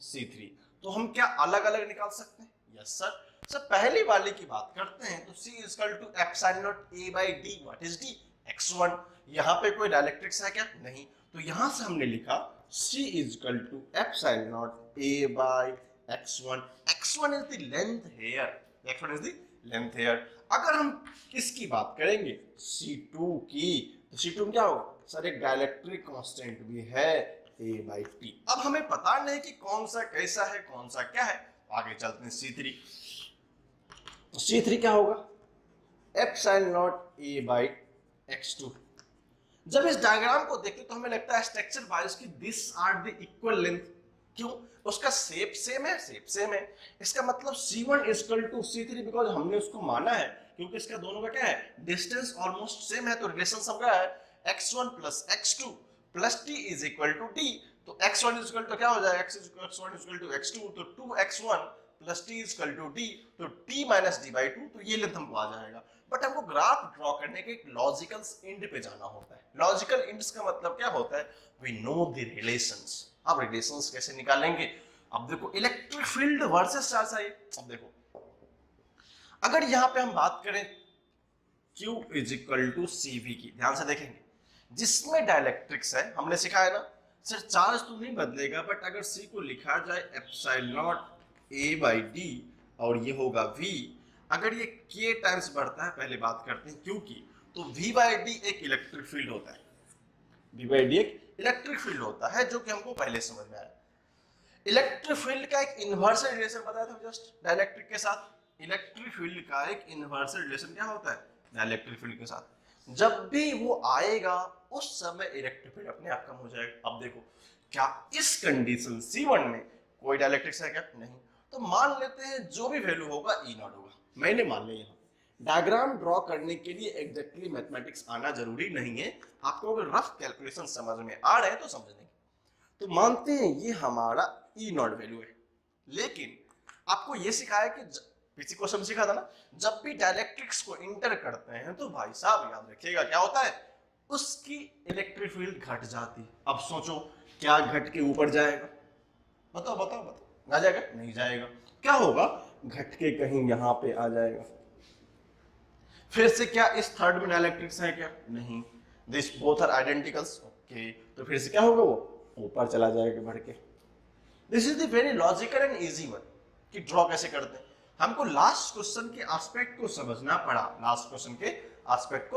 C3। तो हम क्या अलग अलग निकाल सकते हैं? Yes sir. सर पहली वाले की बात करते हैं तो C equal to epsilon naught A by D। What is D? x1। यहाँ पे कोई डायलेक्ट्रिक्स है क्या? नहीं। तो यहां से हमने लिखा C equal to epsilon naught A by x1। x1 is the length here, x1 is the length here. अगर हम किसकी बात करेंगे? C2 की, तो C2 में क्या होगा? सर एक डाइलेक्ट्रिक कांस्टेंट भी है A by T। अब हमें पता नहीं कि कौन सा कैसा है, कौन सा क्या है। आगे चलते हैं C3। तो C3 क्या होगा? Epsilon naught A by x2। जब इस डायग्राम को देखते तो हमें लगता है स्ट्रक्चर वाइज की this are the equal length. क्यों? उसका शेप सेम है, इसका मतलब C1 equal to C3, because हमने उसको माना है, क्योंकि इसका दोनों का क्या है? डिस्टेंस ऑलमोस्ट सेम है। तो रिलेशन सबका है x1 plus x2 plus t is equal to t। तो x1 इज इक्वल टू क्या हो जाएगा? x1 is equal to x2, तो 2x1 plus t is equal to t, तो t माइनस d बाई 2। तो ये लेंथ हमको आ जाएगा। बट हमको ग्राफ ड्रॉ करने के एक लॉजिकल एंड पे जाना होता है। लॉजिकल एंड्स का मतलब क्या होता है? We know the relations. अब रिलेशंस कैसे निकालेंगे? अब देखो इलेक्ट्रिक फील्ड वर्सेस चार्ज है। अब देखो अगर यहां पे हम बात करें Q is equal to CV की, ध्यान से देखेंगे, जिसमें डाइलेक्ट्रिक्स है, हमने सिखाया ना सर चार्ज तो नहीं बदलेगा, बट अगर C को लिखा जाए epsilon naught A by D और ये होगा V, अगर ये K टाइम्स बढ़ता है, पहले बात करते हैं Q की, तो V by D एक इलेक्ट्रिक फील्ड होता है। V by D एक इलेक्ट्रिक फील्ड होता है, जो कि हमको पहले समझ में आया। इलेक्ट्रिक फील्ड का एक इन्वर्सल रिलेशन बताया था जस्ट डाइलेक्ट्रिक के साथ। इलेक्ट्रिक फील्ड का एक इन्वर्सल रिलेशन क्या होता है? डाइलेक्ट्रिक फील्ड के साथ। जब भी वो आएगा उस समय इलेक्ट्रिक फील्ड अपने आप कम हो जाएगा। अब देखो क्या इस कंडीशन C1 में कोई डाइलेक्ट्रिक्स है क्या? नहीं। तो मान लेते हैं जो भी वैल्यू होगा E नॉट होगा। मैंने मान लिया। यहाँ डायग्राम ड्रॉ करने के लिए एग्जैक्टली मैथमेटिक्स आना जरूरी नहीं है, आपको अगर रफ कैलकुलेशन समझ में आ रहे हैं तो समझ लेंगे। तो मानते हैं ये हमारा E नॉट वैल्यू है, लेकिन आपको ये सिखाया कि पीछे क्वेश्चन सीखा था ना, जब भी डाइलेक्ट्रिक्स को इंटर करते हैं तो भाई साहब याद रखिएगा क्या होता है? उसकी इलेक्ट्रिक फील्ड घट जाती। अब सोचो क्या घट के ऊपर जाएगा? बताओ बताओ बताओ। आ जाएगा? नहीं जाएगा। क्या होगा? घट के कहीं यहां पे आ जाएगा। फिर से क्या इस थर्ड में डाइलेक्ट्रिक्स है क्या? नहीं। This both are identicals. Okay, तो फिर से क्या होगा? वो ऊपर चला जाएगा बढ़ के। This is the very logical and easy one कि ड्रॉ कैसे करते हैं। हमको लास्ट क्वेश्चन के एस्पेक्ट को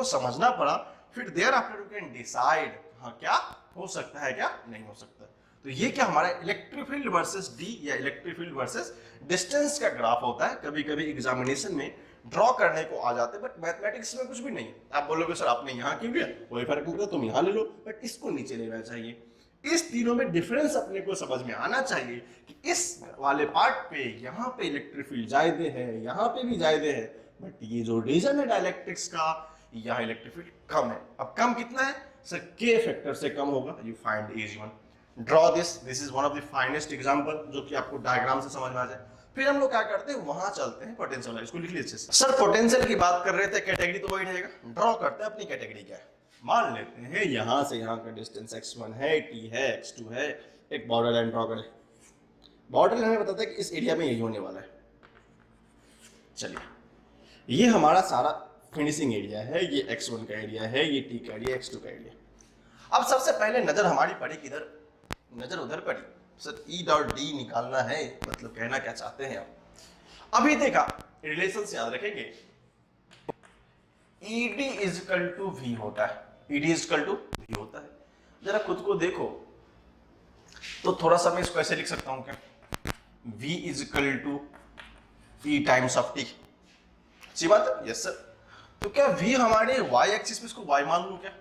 समझना पड़ा, फिर there after you can decide हाँ क्या हो सकता है, क्या नहीं हो सकता। तो ये क्या हमारा इलेक्ट्रिक फील्ड वर्सेस डी या इलेक्ट्रिक फील्ड वर्सेस डिस्टेंस का ग्राफ होता है। कभी कभी एग्जामिनेशन में ड्रॉ करने को आ जाते हैं, बट मैथमेटिक्स में कुछ भी नहीं। आप बोलोगे सर आपने यहाँ क्यों लिया, कोई फर्क नहीं पड़ता, तुम यहाँ ले लो, बट इसको नीचे लेना चाहिए। इस तीनों में डिफरेंस अपने को समझ में आना चाहिए कि इस वाले पार्ट पे यहाँ पे इलेक्ट्रिक फील्ड ज्यादा है, यहाँ पे भी ज्यादा है, बट ये जो रीजन है डाइलेक्ट्रिक्स का, यहाँ इलेक्ट्रिक फील्ड कम है। अब कम कितना है सर? के फैक्टर से कम होगा। You find easy one, draw this is one of the finest example जो कि आपको डायग्राम से समझ में आ जाए। फिर हम लोग क्या करते हैं, वहां चलते हैं पोटेंशियल। इसको लिख लीजिए सर, पोटेंशियल की बात कर रहे थे, कैटेगरी तो वही रहेगा। ड्रॉ करते हैं अपनी कैटेगरी क्या है। मान लेते हैं यहां से यहां का डिस्टेंस x1 है, t है, x2 है, एक बॉर्डर लाइन ड्रॉ करें। बॉर्डर लाइन बताता है कि इस एरिया में यही होने वाला है। चलिए ये हमारा सारा फिनिशिंग एरिया है, ये x1 का एरिया है, ये t का एरिया, x2 का एरिया। अब सबसे पहले नजर हमारी पड़ी किधर, नजर उधर पड़ी, सर ई डॉट डी निकालना है, मतलब कहना क्या चाहते हैं आप। अभी देखा रिलेशन से याद रखेंगे, ED is equal to V होता है, ED is equal to V होता है। जरा खुद को देखो तो थोड़ा सा मैं इसको ऐसे लिख सकता हूं क्या, V is equal to E times of T, अच्छी बात है, यस सर। तो क्या V हमारे y एक्सिस पे, इसको y मान लूं क्या,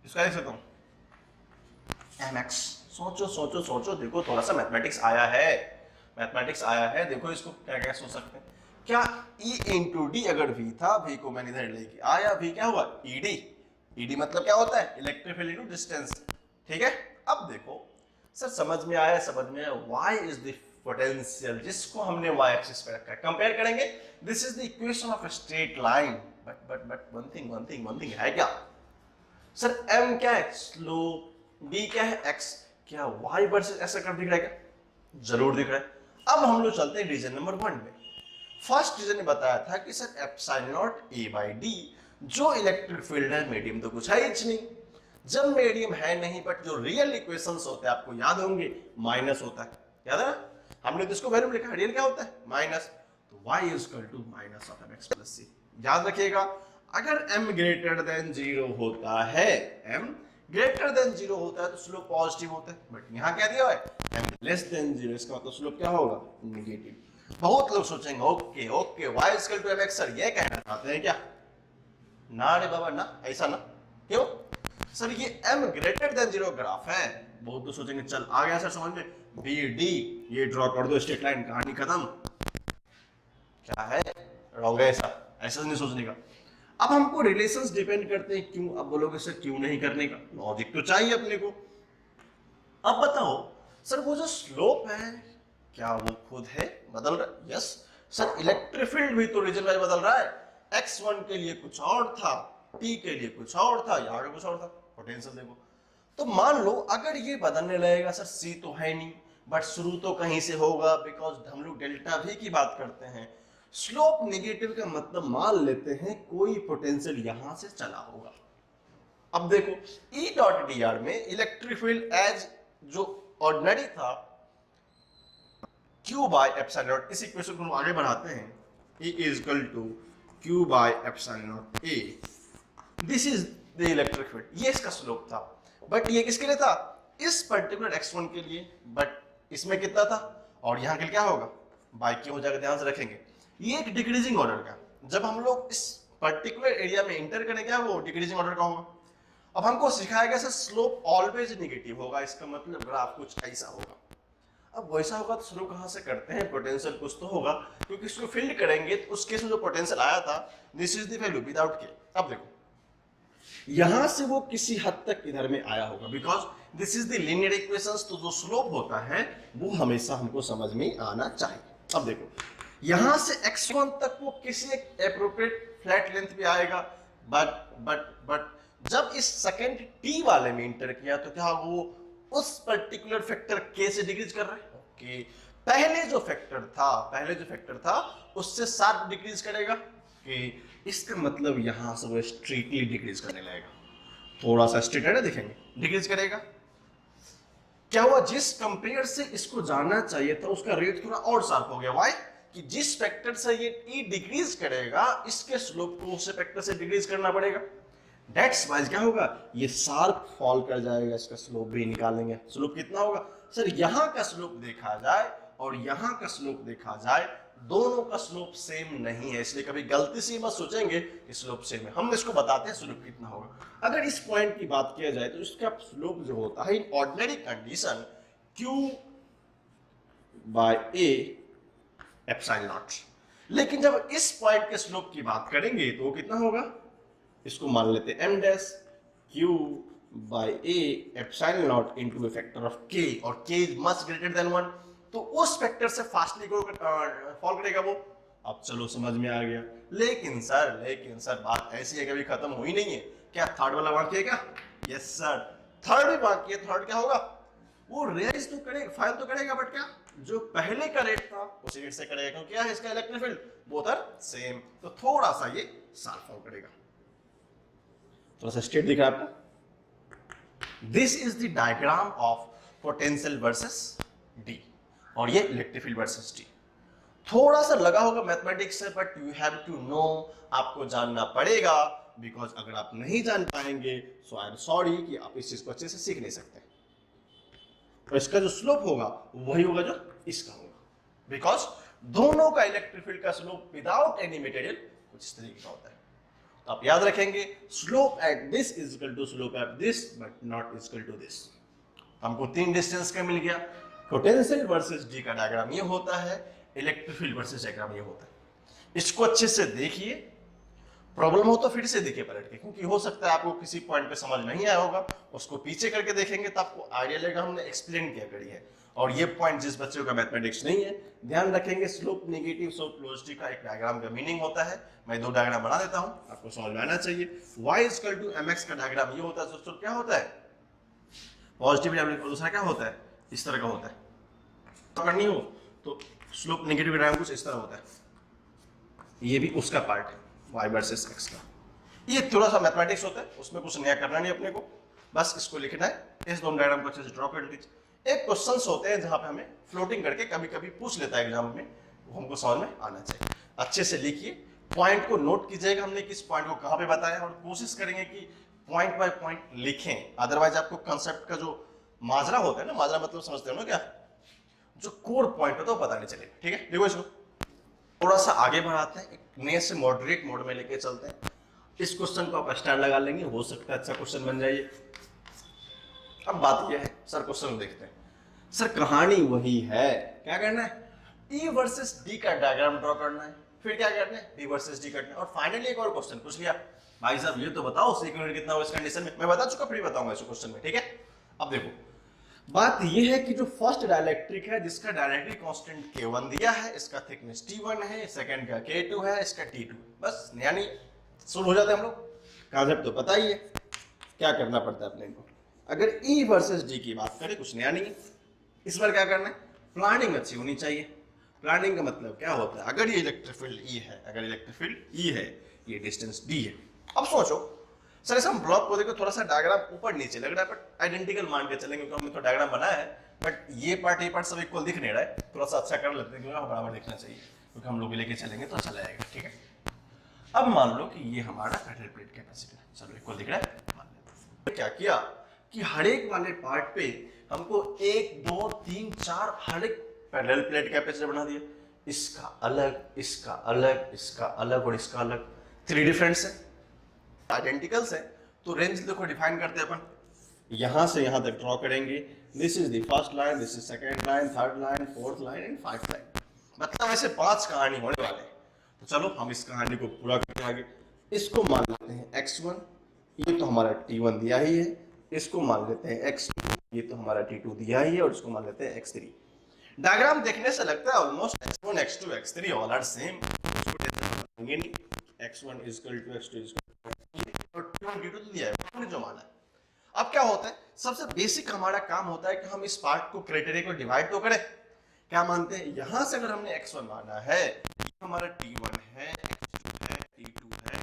इसको लिख सकता हूं mx। सोचो सोचो सोचो, देखो थोड़ा सा मैथमेटिक्स आया है, मैथमेटिक्स आया है, देखो इसको क्या क्या सोच सकते हैं। क्या E इंटू डी अगर V था, V को मैंने इधर लेके आया, V क्या हुआ ED, ED मतलब क्या होता है इलेक्ट्रिक फील्ड इनटू डिस्टेंस, ठीक है। अब देखो सर समझ में आया, समझ में आया, y इज द पोटेंशियल जिसको हमने y एक्सिस पे रखा है, कंपेयर करेंगे, this is the equation of a straight line, but one thing है क्या सर, m क्या है स्लोप, d क्या है x, क्या y वर्सेस ऐसा कर दिख रहा है क्या, जरूर दिख रहा है। अब हम लोग चलते हैं रीजन नंबर 1 में। फर्स्ट रीजन ने बताया था कि sir epsilon naught a by D, जो इलेक्ट्रिक फील्ड है, मीडियम तो कुछ है ही नहीं, जब मीडियम है नहीं, बट जो रियल इक्वेशंस होते हैं आपको याद होंगे, माइनस होता है, याद है ना, हमने तो इसको वैल्यू लिखा है, रियल क्या होता है माइनस, तो y is equal to minus of mx plus c। याद रखिएगा अगर m ग्रेटर देन 0 होता है, m ग्रेटर देन 0 होता है तो स्लोप पॉजिटिव होता है, बट यहाँ क्या दिया है m लेस देन 0, इसका मतलब स्लोप क्या होगा नेगेटिव। बहुत लोग सोचेंगे okay okay y is equal to mx, sir ये कहना चाहते हैं क्या, ना रे बाबा ना, ऐसा ना, क्यों सर ये m ग्रेटर देन 0 ग्राफ है। बहुत लोग सोचेंगे चल आ गया सर समझ में, बी डी ये ड्रॉ कर दो, स्ट्रेट लाइन, कहानी खत्म, क्या है रॉन्ग है, ऐसा नहीं सोचने का। अब हमको रिलेशंस डिपेंड करते हैं, क्यों, अब बोलोगे सर क्यों नहीं करने का, लॉजिक तो चाहिए अपने को। अब बताओ सर वो जो स्लोप है क्या वो खुद है बदल रहा है, यस सर इलेक्ट्रिक फील्ड भी तो रीजन वाइज बदल रहा है, x1 के लिए कुछ और था, t के लिए कुछ और था, यहाँ का कुछ और था, पोटेंशियल देखो। तो मान लो अगर ये बदलने लगेगा, सर c तो है नहीं, बट शुरू तो कहीं से होगा, बिकॉज हम लोग डेल्टा v की बात करते हैं, स्लोप नेगेटिव का मतलब मान लेते हैं कोई पोटेंशियल यहां से चला होगा। अब देखो E डॉट डी आर में इलेक्ट्रिक फील्ड एज जो ऑर्डिनरी था Q बाय एप्सिलॉन नॉट, इस इक्वेशन को आगे बढ़ाते हैं, E is equal to Q by epsilon naught A, this is the electric field, ये इसका स्लोप था, बट ये किसके लिए था, इस पर्टिकुलर x1 के लिए, बट इसमें कितना था, और यहाँ के लिए क्या होगा बाय Q हो जाएगा, ध्यान से रखेंगे ये एक डिक्रीजिंग ऑर्डर का, जब हम लोग इस पर्टिकुलर एरिया में इंटर करेंगे वो डिक्रीजिंग ऑर्डर का होगा। अब हमको सिखाया गया सर स्लोप ऑलवेज नेगेटिव होगा, इसका मतलब ग्राफ कुछ ऐसा होगा। अब वैसा होगा तो शुरू कहां से करते हैं, पोटेंशियल कुछ तो होगा, क्योंकि इसको फील्ड करेंगे तो उस केस में जो पोटेंशियल आया था this is the value without के। अब देखो यहां से वो किसी हद तक इधर में आया होगा, because this is the linear equations, तो जो स्लोप होता है वो हमेशा हमको समझ में आना चाहिए। अब देखो यहां से x1 तक वो किसी एक एप्रोप्रिएट फ्लैट लेंथ पे आएगा, बट जब इस सेकंड t वाले में इंटर किया तो क्या वो उस पर्टिकुलर फैक्टर k से डिक्रीज कर रहा है, ओके पहले जो फैक्टर था उससे 7 डिक्रीज करेगा, कि इसका मतलब यहां से वो स्ट्रिक्टली डिक्रीज करने लगेगा, थोड़ा सा स्ट्रिक्ट है ना, देखेंगे डिक्रीज करेगा। क्या हुआ, जिस कंपेयर से इसको जाना चाहिए था उसका रेट थोड़ा और शार्प हो गया, व्हाई कि जिस फैक्टर से ये e डिक्रीज करेगा इसके स्लोप को उस फैक्टर से डिक्रीज करना पड़ेगा, दैट्स वाइज क्या होगा ये शार्प फॉल कर जाएगा, इसका स्लोप भी निकालेंगे। स्लोप कितना होगा सर, यहाँ का स्लोप देखा जाए और यहाँ का स्लोप देखा जाए दोनों का स्लोप सेम नहीं है, इसलिए कभी गलती से मत सोचेंगे कि स्लोप सेम है, हम इसको बताते हैं स्लोप कितना होगा। अगर इस पॉइंट की बात किया जाए तो इसका स्लोप जो होता है in ordinary condition Q by A epsilon naught, लेकिन जब इस पॉइंट के स्लोप की बात करेंगे तो कितना होगा, इसको मान लेते हैं m dash Q by A epsilon naught into a factor of K, और K मस्ट ग्रेटर देन 1, तो उस फैक्टर से फास्टली फॉल करेगा वो। अब चलो समझ में आ गया, लेकिन सर बात ऐसी है कभी खत्म हुई नहीं है, क्या थर्ड वाला बाकी है क्या, यस सर थर्ड भी बाकी है, थर्ड क्या होगा वो रेज तो करेगा, फाइल तो करेगा, बट क्या जो पहले का रेट था उसी रेट से करेगा, क्योंकि क्या है इसका electric field both are same, तो थोड़ा सा ये साल फॉर्म करेगा। थोड़ा सा स्टेट दिख रहा है आपको। This is the diagram of potential versus D, और ये इलेक्ट्रिक फील्ड वर्सेस डी। थोड़ा सा लगा होगा मैथमेटिक्स से, but you have to know, आपको जानना पड़ेगा, बिकॉज अगर आप नहीं जान पाएंगे सो आई एम सॉरी कि आप इस चीज को अच्छे से सीख नहीं सकते। तो इसका जो स्लोप होगा वही होगा जो इसका होगा, बिकॉज दोनों का इलेक्ट्रिक फील्ड का स्लोप विदाउट एनी मटेरियल कुछ इस तरीके का होता है। तो आप याद रखेंगे slope at this is equal to slope at this but not equal to this. हमको तीन डिस्टेंस का मिल गया। पोटेंशियल वर्सेस डी का डायग्राम ये होता है, इलेक्ट्रिक फील्ड वर्सेस डायग्राम ये होता है। इसको अच्छे से देखिए, प्रॉब्लम हो तो फिर से देखिए पलट के, क्योंकि हो सकता है आपको किसी पॉइंट पे समझ नहीं आया होगा, उसको पीछे करके देखेंगे तो आपको आइडिया लगेगा हमने एक्सप्लेन क्या करी है। और ये पॉइंट जिस बच्चों का मैथमेटिक्स नहीं है ध्यान रखेंगे, स्लोप नेगेटिव स्लोप वेलोसिटी का एक डायग्राम का मीनिंग होता है। मैं दो डायग्राम बना देता हूं, आपको समझ में आना चाहिए। y इक्वल टू mx का डायग्राम ये होता है दोस्तों, क्या होता है पॉजिटिव डायग्राम, और दूसरा क्या होता है इस तरह का होता है। पकड़नी हो तो स्लोप नेगेटिव डायग्राम कुछ इस तरह होता है, ये भी उसका पार्ट है y वर्सेस x का। ये थोड़ा सा मैथमेटिक्स होता है, उसमें कुछ नया करना नहीं अपने को, बस इसको लिखना है। इस दोनों डायग्राम को अच्छे से ड्रॉ कर लीजिए। एक क्वेश्चंस होते हैं जहां पे हमें फ्लोटिंग करके कभी कभी पूछ लेता है एग्जाम में, वो हमको समझ में आना चाहिए। अच्छे से लिखिए, पॉइंट को नोट कीजिएगा हमने किस पॉइंट को कहां पे बताया, और कोशिश करेंगे कि पॉइंट बाय पॉइंट लिखें, अदरवाइज आपको कंसेप्ट का जो माजरा होता है ना, माजरा मतलब समझते हो ना क्या, जो कोर पॉइंट होता है वो पता नहीं चलेगा। ठीक है, देखो इसको थोड़ा सा आगे बढ़ाते हैं, एक नए से मॉडरेट मोड में लेके चलते हैं। इस क्वेश्चन को आप स्टार लगा लेंगे, हो सकता है अच्छा क्वेश्चन बन जाइए। अब बात यह है, सर क्वेश्चन देखते हैं। सर कहानी वही है, क्या करना है E वर्सेस D का डायग्राम ड्रॉ करना है, फिर क्या करना है D वर्सेस D करना है, और फाइनली एक और क्वेश्चन पूछ लिया, भाई साहब ये तो बताओ सीक्वेंट कितना हो इस कंडीशन में। मैं बता चुका, फिर बताऊंगा इस क्वेश्चन में। ठीक है, अब देखो बात यह है कि जो फर्स्ट डाइलेक्ट्रिक है जिसका डायरेक्टली कांस्टेंट K1 दिया है, इसका थिकनेस T1 है, सेकंड का K2 है, इसका T2, बस यानी शुरू हो जाते हैं हम लोग। कांसेप्ट तो पता ही है, क्या करना पड़ता है अपने को। अगर E वर्सेस D की बात करें कुछ नया नहीं है, इस बार क्या करना है, प्लानिंग अच्छी होनी चाहिए। प्लानिंग का मतलब क्या होता है, अगर ये इलेक्ट्रिक फील्ड E है, अगर इलेक्ट्रिक फील्ड E है, ये डिस्टेंस D है। अब सोचो सर इस हम ब्लॉक को देखो, थोड़ा सा डायग्राम ऊपर नीचे लग रहा है, बट आइडेंटिकल मान के चलेंगे, क्योंकि हमने तो डायग्राम बनाया है, बट ये पार्ट सब इक्वल दिख नहीं रहा है, थोड़ा सा अच्छा कर लेते हैं, क्योंकि बराबर दिखना चाहिए, क्योंकि हम लोग लेके चलेंगे तो अच्छा लगेगा। ठीक है, अब मान लो कि ये हमारा पैरेलल प्लेट कैपेसिटर, चलो इक्वल दिख रहा है, मान लेते हैं। क्या किया कि हर एक वाले पार्ट पे हमको 1 2 3 4 हर एक पैरेलल प्लेट कैपेसिटर बना दिया, इसका अलग, इसका अलग, इसका अलग और इसका अलग। 3 डिफरेंस है, आइडेंटिकल्स है, तो रेंज देखो डिफाइन करते हैं अपन, यहां से यहां तक ड्रॉ करेंगे। This is the first line, this is second line, third line, fourth line and fifth line, मतलब ऐसे 5 कहानी होने वाले हैं। तो चलो हम इस कहानी को पूरा करते हैं आगे। इसको मान लेते हैं x1, ये तो हमारा t1 दिया ही है, इसको मान लेते हैं x2, ये तो हमारा t2 दिया ही है, और इसको मान लेते हैं x3। डायग्राम देखने से लगता है almost x1 x2 x3 all are same, नहीं x1 इक्वल टू x2 और t2 दिया है, हमने जो माना है। अब क्या होता है, सबसे बेसिक हमारा काम होता है कि हम इस पार्ट को क्राइटेरिया को डिवाइड तो करें। क्या मानते हैं, यहां से अगर हमने x1 माना है, ये हमारा t1 है, x2 है, t2 है,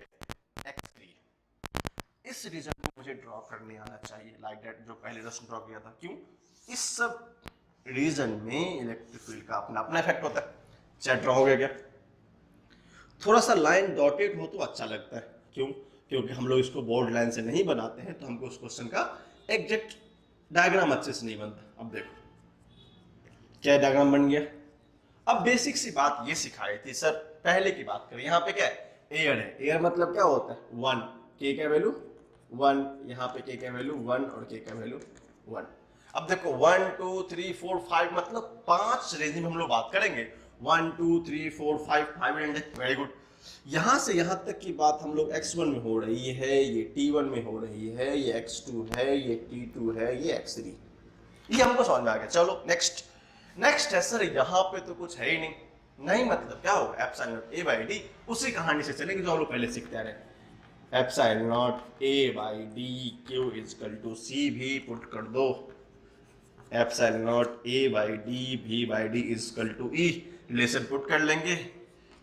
x3 है। इस रीजन को मुझे ड्रॉ करने आना चाहिए लाइक दैट, जो पहले रस्म ड्रॉ किया था। क्यों, इस सब रीजन में इलेक्ट्रिक फील्ड का अपना अपना इफेक्ट होता है। चाहे ड्रॉ हो गया क्या, थोड़ा सा लाइन डॉटेड हो तो अच्छा लगता है। क्यों, क्योंकि हम लोग इसको बोर्ड लाइन से नहीं बनाते हैं, तो हमको उस क्वेश्चन का एग्जैक्ट डायग्राम अच्छे से नहीं बनता। अब देखो क्या डायग्राम बन गया। अब बेसिक सी बात ये सिखाई थी सर, पहले की बात करें, यहाँ पे क्या है, एयर है। एयर मतलब क्या होता है, 1, के का वैल्यू 1, यहाँ पे के का वैल्यू 1 और के का वैल्यू 1। अब देखो 1 2 3 4 5 मतलब 5 रेंज में हम लोग बात करेंगे, 1 2 3 4 5 रेंज है। Very good. यहां से यहां तक की बात हम लोग x1 में हो रही है, ये t1 में हो रही है, ये x2 है, ये t2 है, ये x3, ये हमको समझ में आ गया। चलो नेक्स्ट है सर, यहाँ पे तो कुछ है ही नहीं मतलब क्या होगा, epsilon naught a by d, उसी कहानी से चलेंगे जो हम लोग पहले सीखते आ रहे हैं। Epsilon naught a by d q equal to c भी पुट कर दो, epsilon not A by D V by D is equal to E, relation put कर लेंगे,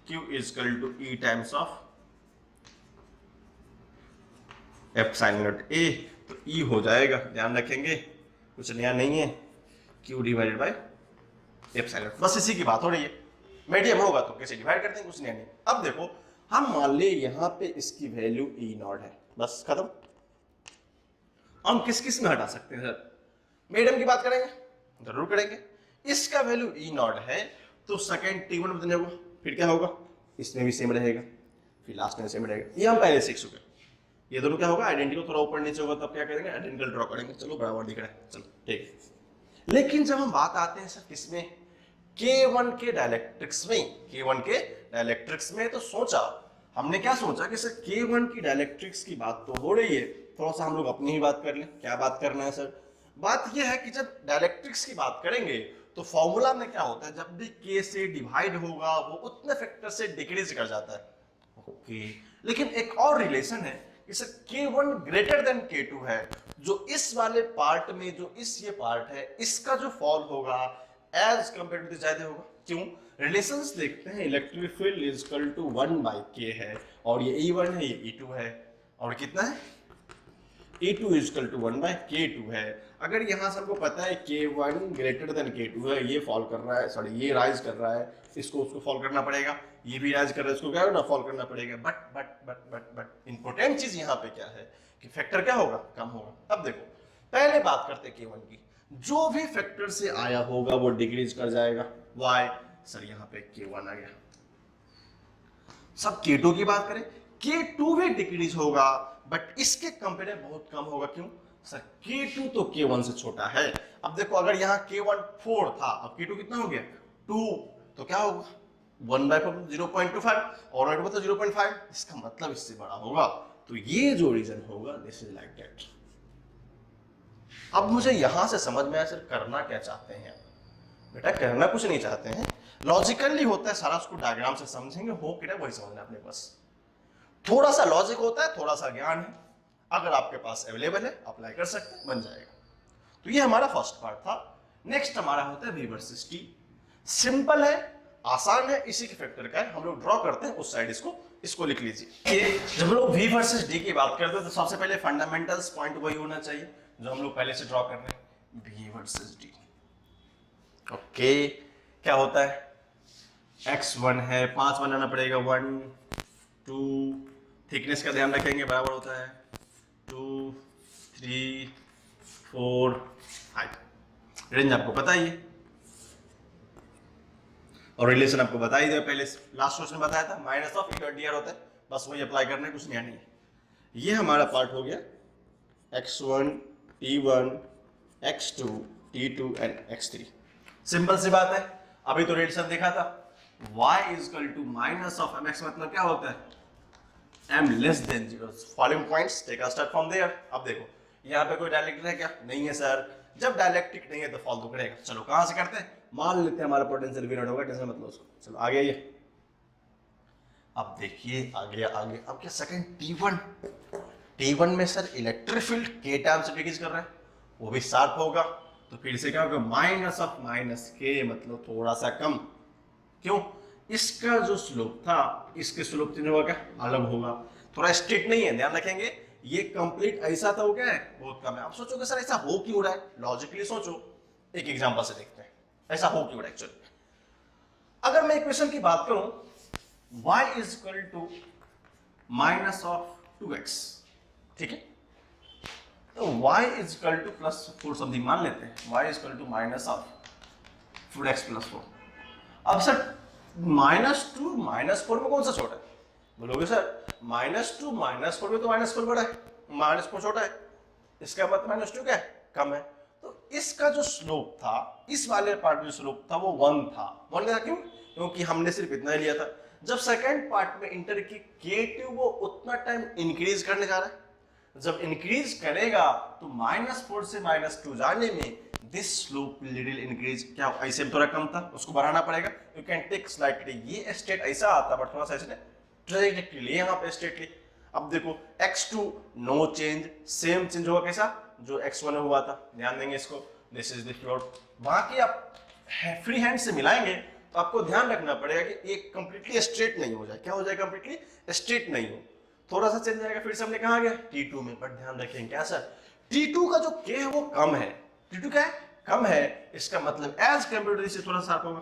Q is equal to E times of epsilon not A, तो E हो जाएगा, ध्यान रखेंगे कुछ नया नहीं है, Q डिवाइडेड बाई एप्सिलॉन, बस इसी की बात हो रही है। मीडियम होगा तो कैसे डिवाइड करते हैं, कुछ नया नहीं। अब देखो हम मान ले यहाँ पे इसकी वैल्यू E नॉट है, बस खत्म। हम किस किस में हटा सकते हैं सर, मीडियम की बात करेंगे, जरूर करेंगे। इसका वैल्यू E नॉट है तो सेकेंड T1 बदलने होगा, फिर क्या होगा, इसमें भी सेम रहेगा, फिर लास्ट में सेम रहेगा, ये हम पहले सीख चुके। ये दोनों क्या होगा, आइडेंटिकल, थोड़ा ऊपर नीचे होगा तब क्या करेंगे, आइडेंटिकल ड्रॉ करेंगे, चलो बराबर दिख रहा है, चलो ठीक है। लेकिन जब हम बात आते हैं सर किसमें, K1 के डायलेक्ट्रिक्स में, K1 के डायलेक्ट्रिक्स में, तो सोचा हमने क्या सोचा कि सर K1 की डायलेक्ट्रिक्स की बात तो हो रही है, थोड़ा सा हम लोग अपनी ही बात कर लें। क्या बात करना है सर, बात यह है कि जब डायलेक्ट्रिक्स की बात करेंगे तो फॉर्मूला में क्या होता है, जब भी K से डिवाइड होगा वो उतने फैक्टर से डिक्रीज कर जाता है। ओके, लेकिन एक और रिलेशन है कि sir K1 greater than K2 है, जो इस वाले पार्ट में, जो इस ये पार्ट है, इसका जो फॉल होगा एज कंपेयर टू ज्यादा होगा। क्यों, रिलेशंस देखते हैं, electric field is equal to 1/k है, और ये E1 है, ये E2 है, और कितना है, E2 is equal to 1/k2 है। अगर यहां से हमको पता है K1 ग्रेटर देन K2 है, ये फॉल कर रहा है, सॉरी ये राइज कर रहा है, इसको उसको फॉल करना पड़ेगा, ये भी राइज कर रहा है, इसको क्या होगा, फॉल करना पड़ेगा। बट इंपॉर्टेंट चीज यहाँ पे क्या है कि फैक्टर क्या होगा, कम होगा। अब देखो पहले बात करते K1 की, जो भी फैक्टर से आया होगा वो डिक्रीज कर जाएगा। वाई, सर यहाँ पे K1 आ गया। सब K2 की बात करें, K2 भी डिक्रीज होगा, बट इसके कंपेयर बहुत कम होगा। क्यों सर, K2 तो K1 से छोटा है। अब देखो अगर यहाँ K1 4 था, अब K2 कितना हो गया 2, तो क्या होगा 1/4 0.25, और 0.5, इसका मतलब इससे बड़ा होगा। तो ये जो रीजन होगा दिस इज लाइक दैट। अब मुझे यहां से समझ में आया सर करना क्या चाहते हैं। बेटा करना कुछ नहीं चाहते हैं, लॉजिकली होता है सारा, उसको डायग्राम से समझेंगे, हो क्या वही समझना अपने पास। थोड़ा सा लॉजिक होता है, थोड़ा सा ज्ञान है, अगर आपके पास अवेलेबल है अप्लाई कर सकते हैं, बन जाएगा। तो ये हमारा फर्स्ट पार्ट था। नेक्स्ट हमारा होता है V वर्सेस T। सिंपल है, आसान है, इसी के फैक्टर का है, हम लोग ड्रॉ करते हैं उस साइड, इसको लिख लीजिए। जब लोग V वर्सेस D की बात करते हैं तो सबसे पहले फंडामेंटल्स पॉइंट वही होना चाहिए जो हम लोग पहले से ड्रॉ कर रहे हैं, V वर्सेस D। ओके, क्या होता है, x1 है, 5 बनाना पड़ेगा, 1 2, थिकनेस का ध्यान रखेंगे, बराबर होता है 2 3 4 5। रेंज आपको पता ही है, और रिलेशन आपको बता ही दिया, पहले लास्ट क्वेश्चन में बताया था, minus of E dot D are होता है, बस वही अप्लाई करना है, कुछ नया नहीं है। ये हमारा पार्ट हो गया x1 t1 x2 t2 and x3। Simple सी बात है, अभी तो रिलेशन देखा था, y is equal to minus of mx, मतलब क्या होता है m less than 0। Following points take a step from there. अब देखो यहाँ पे कोई डायलेक्ट्रिक है क्या, नहीं है सर। जब डायलेक्ट्रिक नहीं है तो फालतू करेगा। चलो कहां से करते हैं, मान लेते हैं हमारा पोटेंशियल V0 होगा, टेंशन मतलब उसको। चलो आ गया ये, अब देखिए आ गया आगे। अब क्या सेकंड T1 में sir electric field k time से डिक्रीज कर रहा है, वो भी शार्प होगा, तो फिर से क्या होगा माइनस ऑफ माइनस k, मतलब थोड़ा सा कम। क्यों, इसका जो स्लोप था इसके स्लोप से होगा क्या, अलग होगा, थोड़ा स्ट्रेट नहीं है, ध्यान रखेंगे। ये कंप्लीट ऐसा था, हो क्या है, बहुत कम है। आप सोचोगे सर ऐसा हो क्यों रहा है, लॉजिकली सोचो, एक एग्जांपल से देखते हैं ऐसा हो क्यों रहा है। एक्चुअली अगर मैं इक्वेशन की बात करूं, y is equal to minus of 2x, ठीक है, तो y is equal to plus 4 something मान लेते हैं, y is equal to minus of 4x plus 4। अब सर -2 -4 में कौन सा छोटा है, बोलोगे सर -2 -4 में तो -4 बड़ा है, -4 छोटा है, इसका मतलब -2 क्या है, कम है। तो इसका जो स्लोप था, इस वाले पार्ट में स्लोप था वो 1 था। 1 था क्यों, क्योंकि हमने सिर्फ इतना ही लिया था। जब सेकंड पार्ट में इंटर की K2 वो उतना टाइम इंक्रीज करने जा रहा है, जब इंक्रीज करेगा तो -4 से -2 जाने में दिस स्लोप लिटिल इंक्रीज, क्या ऐसे में थोड़ा कम था, उसको बढ़ाना पड़ेगा। यू कैन टेक स्लाइटली, ये स्टेट ऐसा आता बट थोड़ा सा ऐसे ट्रेजेक्टरी यहाँ पे स्ट्रेटली। अब देखो x2 no change, same change होगा कैसा जो x1 में हुआ था, ध्यान देंगे इसको। This is the float. बाकी आप फ्री हैंड से मिलाएंगे तो आपको ध्यान रखना पड़ेगा कि एक कंप्लीटली स्ट्रेट नहीं हो जाए। क्या हो जाए? कंप्लीटली स्ट्रेट नहीं हो, थोड़ा सा चल जाएगा। फिर से हमने कहा गया T2 में, बट ध्यान रखेंगे क्या सर, T2 का जो K है वो कम है। T2 क्या है? कम है। इसका मतलब एज कंप्यूटर से थोड़ा शार्प होगा,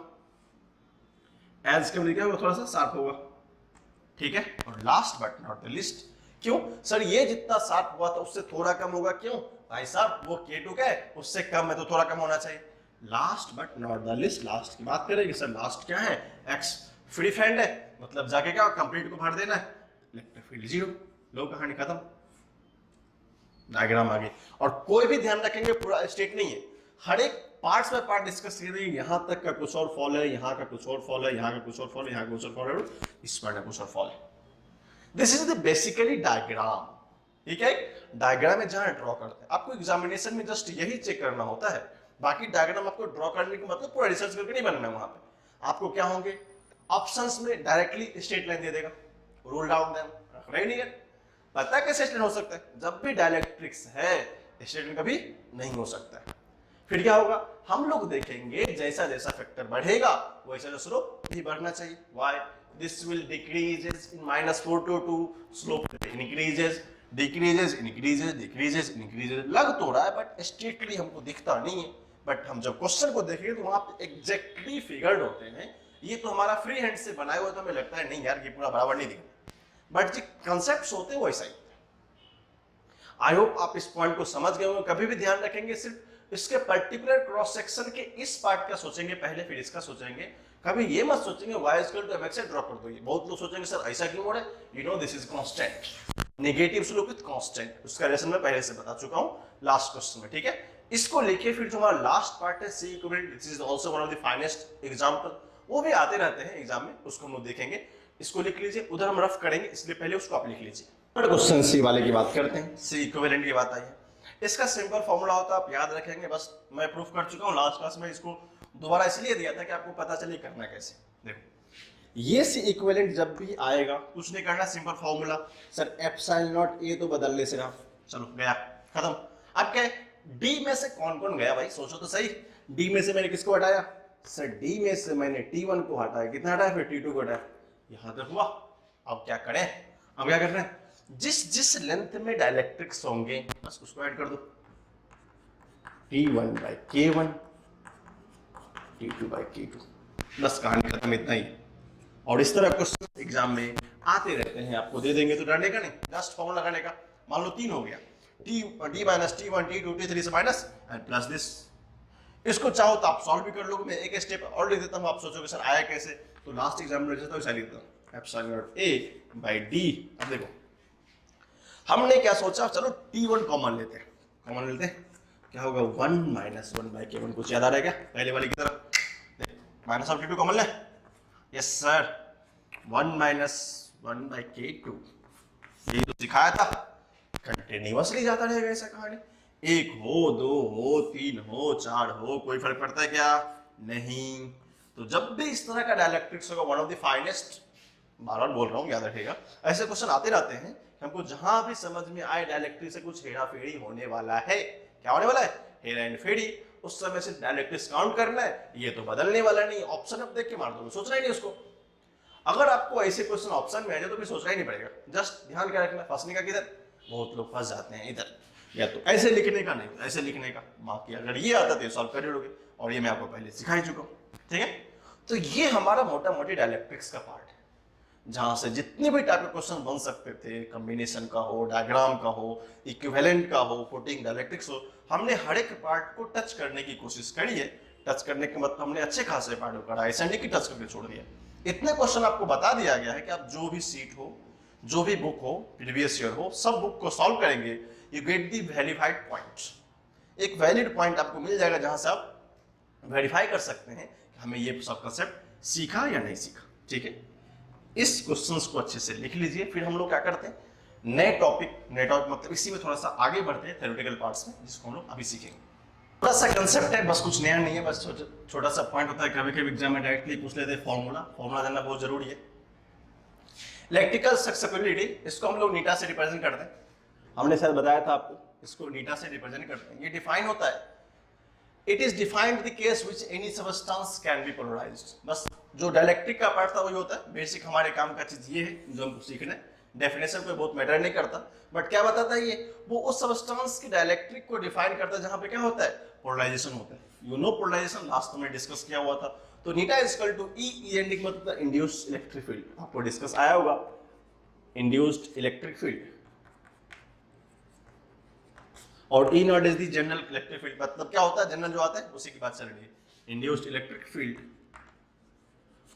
एज कंप्यूटर क्या होगा? थोड़ा सा शार्प होगा, ठीक है। और last but not the list, क्यों सर ये जितना शार्प हुआ था उससे थोड़ा कम होगा? क्यों भाई साहब? वो K2 क्या है? उससे कम है तो थोड़ा कम होना चाहिए। Last but not the list, last की बात करेंगे सर। लास्ट क्या है? X फ्री फैंड है, मतलब जाके क्या कंप्लीट को भर देना है, इलेक्ट्रिक फील्ड 0। लो कहानी खत्म, डायग्राम आगे। और कोई भी ध्यान रखेंगे पूरा स्टेट नहीं है, हर एक पार्ट्स बाय पार्ट डिस्कस करेंगे। यहाँ तक का कुछ और फॉल है, यहाँ का कुछ और फॉल है, यहाँ का कुछ और फॉल है, यहाँ का कुछ और फॉल है, इस पार्ट का कुछ और फॉल है। This is the basically diagram, ठीक है। डायग्राम में जहां ड्रॉ करते हैं, आपको एग्जामिनेशन में जस्ट यही चेक करना होता है। बाकी डायग्राम आपको ड्रॉ करने का मतलब पूरा रिसर्च करके नहीं बनना है। वहां पे आपको क्या होंगे? ऑप्शंस में डायरेक्टली स्ट्रेट लाइन दे देगा, रूल आउट देम, नहीं है पता कैसे स्ट्रेट हो सकता है? जब भी डायलेक्ट्रिक्स है स्ट्रेट कभी नहीं हो सकता है। फिर क्या होगा? हम लोग देखेंगे जैसा जैसा फैक्टर बढ़ेगा वैसा वैसा स्लोप भी बढ़ना चाहिए। Why? This will decreases in -4 to 2, slope increases, decreases, increases, decreases, increases. लग तो रहा है बट स्ट्रिक्टली हमको दिखता नहीं है। बट हम जब क्वेश्चन को देखेंगे तो वहां पे एग्जैक्टली फिगर्ड होते हैं। ये तो हमारा फ्री हैंड से बनाया हुआ तो हमें लगता है नहीं यार ये पूरा बराबर नहीं दिखता, बट जो कंसेप्ट होते हैं वो ऐसा ही। आई होप आप इस पॉइंट को समझ गए होंगे। कभी भी ध्यान रखेंगे सिर्फ इसके पर्टिकुलर क्रॉस सेक्शन के इस पार्ट का सोचेंगे पहले, फिर इसका सोचेंगे। कभी ये मत सोचेंगे y इक्वल टू mx से ड्रॉ कर दो। ये बहुत लोग सोचेंगे सर ऐसा क्यों हो रहा है? You no this is constant, negative slope with constant. उसका रिलेशन मैं पहले से बता चुका हूं लास्ट क्वेश्चन में, ठीक है। इसको लिखिए। फिर जो हमारा लास्ट पार्ट है C equivalent, this is also one of the finest example, वो भी आते रहते हैं एग्जाम में, उसको हम लोग देखेंगे। इसको लिख लीजिए, उधर हम रफ करेंगे इसलिए पहले उसको आप लिख लीजिए। क्वेश्चन C वाले की बात करते हैं। C इक्विवेलेंट की बात आई है। इसका सिंपल फॉर्मूला होता है, आप याद रखेंगे, बस मैं प्रूफ कर चुका हूं लास्ट क्लास में। इसको दोबारा इसलिए दिया था कि आपको पता चले करना कैसे। देखो ये C इक्विवेलेंट जब भी आएगा कुछ नहीं करना, simple formula sir epsilon naught A तो बदलने से रहा, चलो गया खत्म। अब क्या D में से कौन कौन गया भाई? सोचो तो सही। D में से मैंने किसको हटाया सर? D में से मैंने T1 को हटाया, कितना हटाया? फिर T2 को हटाया, यहां तक हुआ। अब क्या करें? अब क्या कर रहे हैं? जिस जिस लेंथ में डायलेक्ट्रिक्स होंगे बस उसको ऐड कर दो, T1 by K1, T2 by K2, बस कहानी खत्म, इतना ही। और इस तरह क्वेश्चन एग्जाम में आते रहते हैं, आपको दे देंगे तो डरने का नहीं, जस्ट फॉर्मूला लगाने का। मान लो 3 हो गया, D minus T1 T2 T3 से माइनस एंड प्लस दिस। इसको चाहो तो आप सॉल्व भी कर लोगे। मैं एक स्टेप और लिख देता हूं, आप सोचोगे सर आया कैसे? तो लास्ट एग्जाम में जैसा वैसा लिखता हूं, epsilon naught A by D। अब देखो हमने क्या सोचा, चलो T1 कॉमन लेते हैं, कॉमन लेते हैं, क्या होगा? 1 माइनस 1 बाई K1। कुछ याद आ रहा है क्या पहले वाली की तरफ? माइनस ऑफ T2 कॉमन ले, yes sir, 1 minus 1 by K2, यही तो सिखाया था। कंटिन्यूअसली जाता रहेगा ऐसा कहानी, 1 हो 2 हो 3 हो 4 हो, कोई फर्क पड़ता है क्या? नहीं। तो जब भी इस तरह का डायलेक्ट्रिक्स होगा, वन ऑफ द फाइनेस्ट, बार बार बोल रहा हूँ याद रखिएगा, ऐसे क्वेश्चन आते रहते हैं। हमको जहां भी समझ में आए डायलेक्ट्रिक से कुछ हेरा फेरी होने वाला है, क्या होने वाला है? हेरा एंड फेरी। उस समय से डायलेक्ट्रिक्स काउंट करना है, ये तो बदलने वाला नहीं। ऑप्शन अब देख के मार दो, सोचना ही नहीं उसको। अगर आपको ऐसे क्वेश्चन ऑप्शन में आ जाए तो फिर सोचना ही नहीं पड़ेगा। जस्ट ध्यान क्या रखना, फंसने का किधर? बहुत लोग फंस जाते हैं इधर, या तो ऐसे लिखने का, नहीं ऐसे लिखने का। बाकी अगर ये आता तो ये सॉल्व कर लोगे, और ये मैं आपको पहले सिखा ही चुका हूँ, ठीक है। तो ये हमारा मोटा मोटी डायलेक्ट्रिक्स का पार्ट है, जहां से जितने भी टाइप के क्वेश्चन बन सकते थे, कॉम्बिनेशन का हो, डायग्राम का हो, इक्विवेलेंट का हो, फुटिंग डायलेक्ट्रिक्स हो, हमने हर एक पार्ट को टच करने की कोशिश करी है। टच करने के मतलब हमने अच्छे खासे पार्ट को करा, ऐसा नहीं कि टच करके छोड़ दिया। इतने क्वेश्चन आपको बता दिया गया है कि आप जो भी सीट हो, जो भी बुक हो, प्रीवियस ईयर हो, सब बुक को सॉल्व करेंगे, you get the verified point. एक वैलिड पॉइंट आपको मिल जाएगा जहां से आप वेरीफाई कर सकते हैं कि हमें ये सब कंसेप्ट सीखा या नहीं सीखा, ठीक है। इस क्वेश्चंस को अच्छे से लिख लीजिए। फिर हम लोग क्या करते हैं, नए टॉपिक मतलब इसी में थोड़ा सा आगे बढ़ते हैं थ्योरेटिकल पार्ट्स में, जिसको हम लोग अभी सीखेंगे। थोड़ा सा कंसेप्ट है, बस कुछ नया नहीं है, बस छोटा सा पॉइंट होता है। कभी कभी एग्जाम में डायरेक्टली पूछ लेते हैं फॉर्मूला जानना बहुत जरूरी है। इलेक्ट्रिकल सक्सेसिबिलिटी, इसको हम लोग नीटा से रिप्रेजेंट करते हैं। हमने शायद बताया था आपको, इसको नीटा से रिप्रेजेंट करते हैं। ये डिफाइन होता है it is defined the case which any substance can be polarised. बस जो डायलेक्ट्रिक का पार्ट था वही होता है, बेसिक हमारे काम का चीज ये है जो हमको सीखना है। डेफिनेशन कोई बहुत मैटर नहीं करता, बट क्या बताता है ये, वो उस सबस्टेंस की डायलेक्ट्रिक को डिफाइन करता है जहां पे क्या होता है, पोलराइजेशन होता है। यू नो पोलराइजेशन लास्ट में डिस्कस किया हुआ था। तो नीटा is equal to E, E मतलब इंड्यूस्ड इलेक्ट्रिक फील्ड, आपको डिस्कस आया होगा, इंड्यूस्ड इलेक्ट्रिक फील्ड। और E not is the general electric field, मतलब क्या होता है, जनरल जो आता है उसी की बात चल रही है, induced electric field,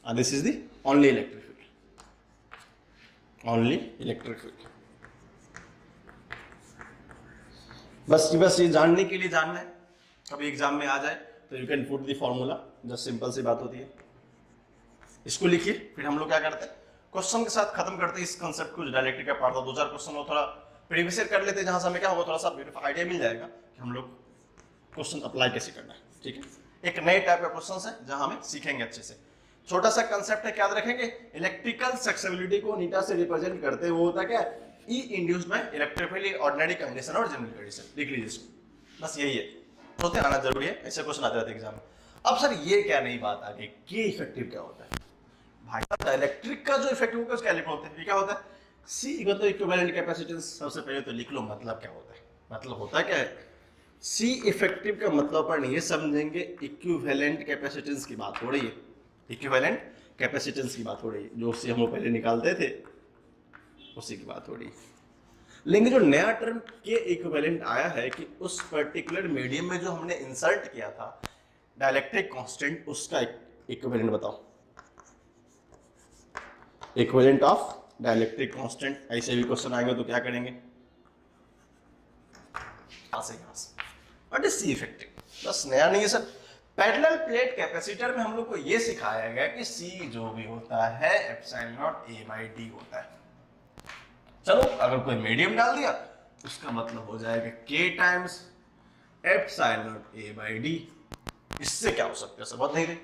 and this is the only electric field, only electric field। बस ये जानने के लिए जानना है, कभी एग्जाम में आ जाए तो you can put the formula, just simple सी बात होती है। इसको लिखिए, फिर हम लोग क्या करते हैं, क्वेश्चन के साथ खत्म करते हैं इस कंसेप्ट को। डायलेक्ट्रिक का पार्ट था, 2-4 क्वेश्चन हो, थोड़ा प्रीवियस ईयर कर लेते हैं, जहां से हमें क्या होगा, थोड़ा सा ब्यूटीफुल आइडिया मिल जाएगा कि हम लोग क्वेश्चन अप्लाई कैसे करना है। ठीक है, एक नए टाइप का क्वेश्चन है जहां हमें सीखेंगे अच्छे से। छोटा सा कंसेप्ट है, क्या याद रखेंगे, इलेक्ट्रिकल सक्सेसिबिलिटी को नीटा से रिप्रेजेंट करते हुए होता क्या, E induced by electric field, ordinary condition और जनरल कंडीशन। लिख लीजिए इसको, बस यही है, होते आना जरूरी है, ऐसे क्वेश्चन आते रहते हैं एग्जाम में। अब सर ये क्या नई बात आ गई, के इफेक्टिव क्या होता है भाई साहब, इलेक्ट्रिक का जो इफेक्टिव होगा उसका इलेक्ट्रिक होता है, ये क्या होता है, सी मतलब इक्विवेलेंट कैपेसिटेंस। सबसे पहले तो लिख लो मतलब क्या होता है, मतलब होता क्या है, सी इफेक्टिव का मतलब अपन ये समझेंगे, इक्विवेलेंट कैपेसिटेंस की बात हो रही है, इक्विवेलेंट कैपेसिटेंस की बात हो रही है, जो उससे हम लोग पहले निकालते थे उसी की बात हो रही है। लेकिन जो नया टर्म के इक्विवेलेंट आया है कि उस पर्टिकुलर मीडियम में जो हमने इंसर्ट किया था डायलेक्ट्रिक कांस्टेंट, उसका इक्विवेलेंट बताओ, इक्विवेलेंट ऑफ डायलेक्ट्रिक कांस्टेंट। ऐसे भी क्वेश्चन आएंगे तो क्या करेंगे, यहां से व्हाट इज सी इफेक्टिव, बस नया नहीं है सर। पैरेलल प्लेट कैपेसिटर में हम लोग को यह सिखाया गया कि सी जो भी होता है epsilon not A by D होता है। चलो अगर कोई मीडियम डाल दिया उसका मतलब हो जाएगा के times epsilon not A by D. इससे क्या हो सकता है, समझ नहीं रही।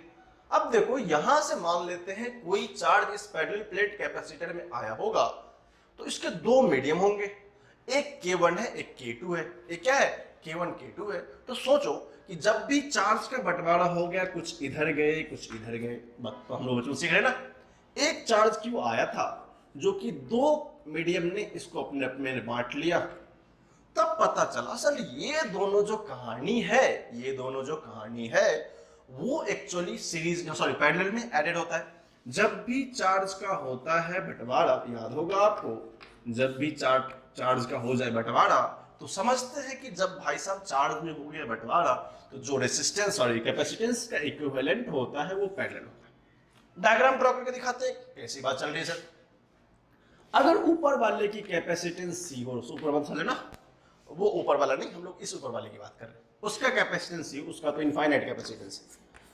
अब देखो यहां से मान लेते हैं कोई चार्ज इस पैरेलल प्लेट कैपेसिटर में आया होगा, तो इसके दो मीडियम होंगे, एक K1 है एक K2 है। एक क्या है, K1 K2 है। तो सोचो कि जब भी चार्ज का बंटवारा हो गया, कुछ इधर गए कुछ इधर गए, तो हम लोग बच्चों सीख रहे ना, एक चार्ज क्यों आया था जो कि दो मीडियम ने इसको अपने अपने बांट लिया, तब पता चला असल ये दोनों जो कहानी है वो एक्चुअली सीरीज सॉरी पैरेलल में एडेड होता है। जब भी चार्ज का होता है बंटवारा, याद होगा आपको, जब भी चार्ज का हो जाए बंटवारा तो समझते हैं कि जब भाई साहब चार्ज में हो गया बंटवारा तो जो रेजिस्टेंस सॉरी कैपेसिटेंस का इक्विवेलेंट होता है वो पैरेलल होता है। डायग्राम ड्रॉ करके दिखाते हैं कैसी बात चल रही है सर। अगर ऊपर वाले की कैपेसिटेंस सी हो, ऊपर वाला समझे ना, वो ऊपर वाला नहीं, हम लोग इस ऊपर वाले की बात कर रहे हैं, उसका कैपेसिटेंस सी, उसका तो इनफाइनाइट कैपेसिटेंस है,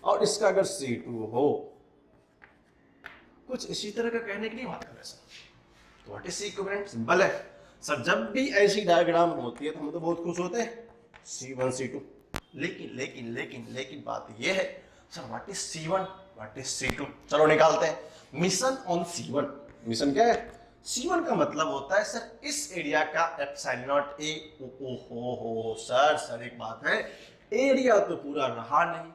और इसका अगर C2 हो, कुछ इसी तरह का कहने की नहीं बात कर रहे सर। तो what is C equivalent, simple है सर, जब भी ऐसी डायग्राम होती है तो हम तो बहुत खुश होते हैं C1 C2, लेकिन बात ये है sir what is C1 what is C2। चलो निकालते हैं। मिशन ऑन C1, मिशन क्या है, C1 का मतलब होता है सर इस एरिया का एप्सिलॉन नॉट ए। हो सर एक बात है, एरिया तो पूरा रहा नहीं,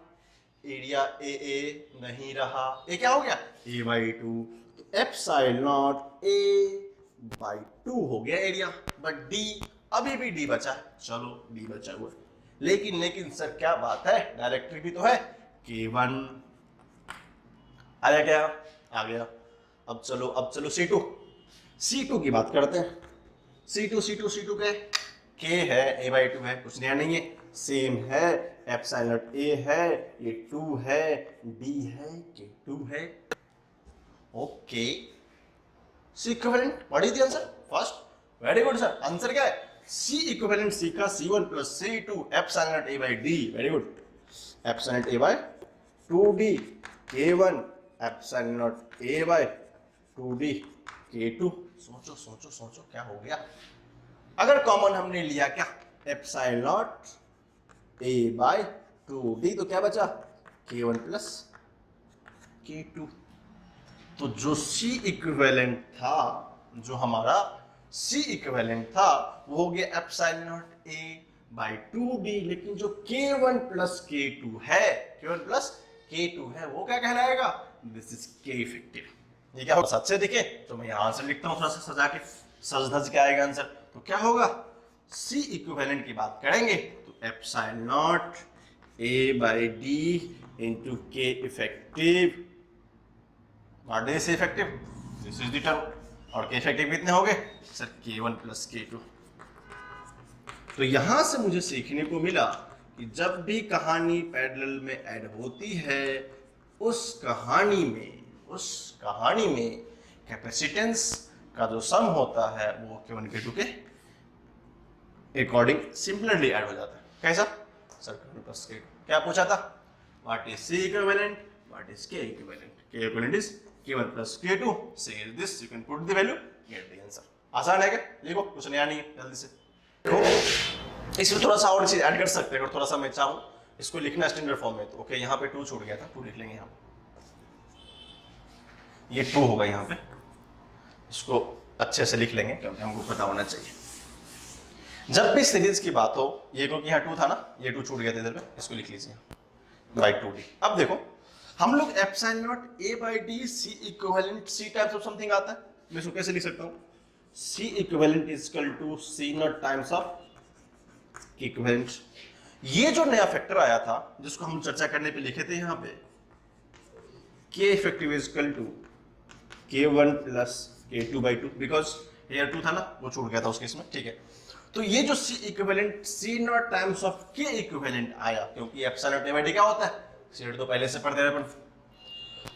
एरिया ए नहीं रहा, ये क्या हो गया a/2, तो एप्सिलॉन नॉट a/2 हो गया एरिया, बट डी अभी भी डी बचा है, चलो डी बचा हुआ। लेकिन सर क्या बात है, डायरेक्ट्रिक भी तो है, K1 आया क्या, आ गया। अब चलो C2 की बात करते हैं। C2 के K है a/2 है, कुछ नया नहीं है, सेम है, एप्सिलॉन नॉट a है, ये 2 है, d है, K2 है। Okay, C equivalent what is the answer first, very good sir. Answer क्या है, C इक्विवेलेंट C का C1 plus C2 epsilon not a/d, very good, epsilon not a/2d, K1 epsilon not a/2d, K2। सोचो क्या हो गया, अगर common हमने लिया क्या एप्सिलॉन नॉट a/2d, तो क्या बचा K1 प्लस K2। तो जो C इक्विवेलेंट था, जो हमारा C इक्विवेलेंट था वो हो गया epsilon naught a by 2d, लेकिन जो k1 प्लस k2 है, k1 प्लस k2 है, वो क्या कहलाएगा? This is k effective. ये क्या होगा? सच से दिखे तो मैं यहां आंसर लिखता हूं, थोड़ा सा सजा के, सज धज के आएगा आंसर। तो क्या होगा? C इक्विवेलेंट की बात करेंगे तो epsilon naught a by d into k effective. What is effective? This is the term. और k इफेक्टिव कितने हो गए सर? k1 plus k2। तो यहां से मुझे सीखने को मिला कि जब भी कहानी पैरेलल में ऐड होती है, उस कहानी में कैपेसिटेंस का जो सम होता है वो k1 k2 के अकॉर्डिंग सिमिलरली ऐड हो जाता है। कैसा सर? k1 plus k2। क्या पूछा था? What is C equivalent, what is k equivalent? k equivalent is k1 plus k2, C is this, you can put the value, get the answer. आसान है क्या? लिखो, कुछ नया नहीं है, जल्दी से देखो। इसमें थोड़ा सा और चीज ऐड कर सकते हैं, अगर थोड़ा सा मैं चाहूं इसको लिखना स्टैंडर्ड फॉर्म में तो ओके। यहाँ पे 2 छूट गया था, 2 लिख लेंगे यहाँ पे, ये 2 होगा यहाँ पे, इसको अच्छे से लिख लेंगे क्योंकि हमको पता होना चाहिए। जब भी सीरीज की बात हो, ये क्योंकि यहाँ 2 था ना, ये 2 छूट गया था इधर पे, इसको लिख लीजिए बाई 2d। अब देखो हम लोग epsilon naught a by d C equivalent C times of something आता है, मैं इसको कैसे लिख सकता हूँ? C equivalent is equal to C naught times of K equivalent. ये जो नया फैक्टर आया था जिसको हम चर्चा करने पे लिखे थे यहाँ पे, K effective is equal to K1 plus K2 by 2, because here 2 था ना, वो छूट गया था उस केस में, ठीक है। तो ये जो C equivalent C naught times of K equivalent आया, क्योंकि epsilon naught a by d क्या होता है? सेट तो पहले से पढ़ते रहे।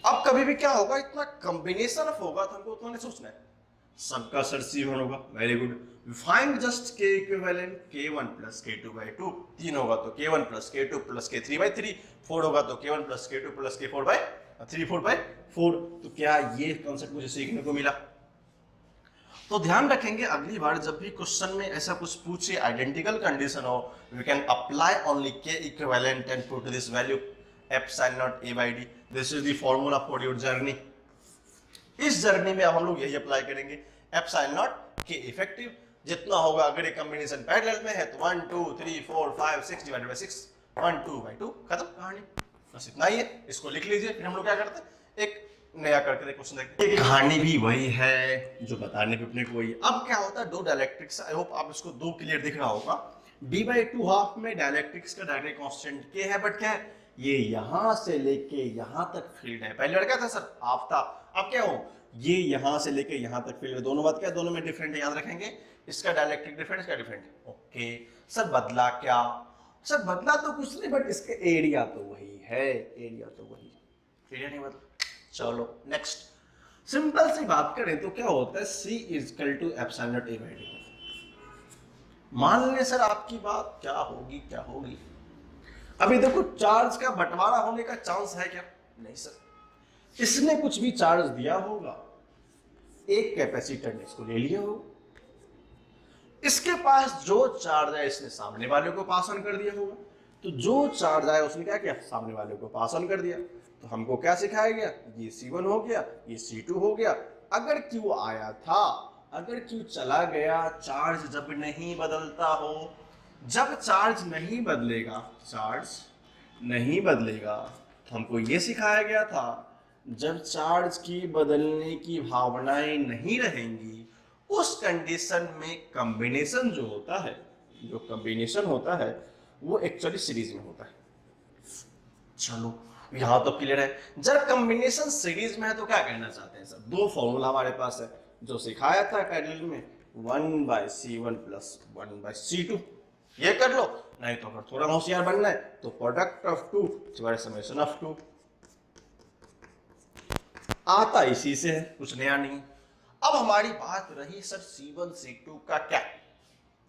अब कभी भी क्या होगा, इतना कॉम्बिनेशन ऑफ होगा तो हमको उतना नहीं सोचना है, सबका सर C1 होगा, very good. Find just K equivalent K1 plus K2 by 2, 3 होगा तो K1 plus K2 plus K3 by 3, 4 होगा तो K1 plus K2 plus K4 by 3, 4 by 4। तो क्या ये कॉन्सेप्ट मुझे सीखने को मिला? तो ध्यान रखेंगे अगली बार जब भी क्वेश्चन में ऐसा कुछ पूछे, आइडेंटिकल कंडीशन हो, we can apply only K equivalent and put this value epsilon naught a by d। This is the formula for your journey. इस जर्नी में अब हम लोग यही अप्लाई करेंगे, एप्सिलॉन नॉट K इफेक्टिव जितना होगा, अगर एक कॉम्बिनेशन पैरेलल में है तो 1 2 3 4 5 6 डिवाइडेड बाय 6, 1 2 बाई 2, खत्म कहानी। बस इतना ही है, इसको लिख लीजिए। फिर हम लोग क्या करते हैं, एक नया करके क्वेश्चन देखते हैं। कहानी भी वही है जो बताने पे अपने को वही। अब क्या होता है, दो डायलेक्ट्रिक्स, आई होप आप इसको दो क्लियर दिख रहा होगा। d बाई 2 हाफ में डायलेक्ट्रिक्स का डायरेक्ट कांस्टेंट k है, बट क्या है, ये यहां से लेके यहां तक फील्ड है। पहले लड़का था सर हाफ था, अब क्या हो, ये यहां से लेके यहां तक फील्ड है। दोनों बात क्या, दोनों में डिफरेंट है, याद रखेंगे। इसका डायलेक्ट्रिक डिफरेंट, इसका डिफरेंट, ओके। सर बदला क्या, सर बदला तो कुछ नहीं, बट इसके एरिया तो वही है, एरिया तो वही, एरिया नहीं बदला। चलो नेक्स्ट, सिंपल सी बात करें तो क्या होता है, C is equal to epsilon naught a by d। मान लें सर आपकी बात क्या होगी, क्या होगी, अभी देखो चार्ज का बंटवारा होने का चांस है क्या, नहीं सर। इसने कुछ भी चार्ज दिया होगा, एक कैपेसिटर ने इसको ले लिया होगा, इसके पास जो चार्ज है इसने सामने वाले को पास ऑन कर दिया होगा, तो जो चार्ज आया उसने क्या किया, सामने वाले को पास ऑन कर दिया। तो हमको क्या सिखाया गया, ये C1 हो गया, ये C2 हो गया। अगर Q आया था, अगर Q चला गया, चार्ज जब नहीं बदलता हो, जब चार्ज नहीं बदलेगा, चार्ज नहीं बदलेगा, तो हमको ये सिखाया गया था, जब चार्ज की बदलने की भावनाएं नहीं रहेंगी, उस कंडीशन में कॉम्बिनेशन जो होता है, जो कॉम्बिनेशन होता है वो एक्चुअली सीरीज में होता है। चलो यहां तो क्लियर है। जब कॉम्बिनेशन सीरीज में है तो क्या कहना चाहते हैं सर, दो फॉर्मूला हमारे पास है जो सिखाया था पैरेलल में, 1 by C1 plus 1 by C2, ये कर लो। नहीं तो अगर थोड़ा होशियार बनना है तो product of 2 divide summation of 2, आता इसी से है, कुछ नया नहीं। अब हमारी बात रही सर C1 C2 का, क्या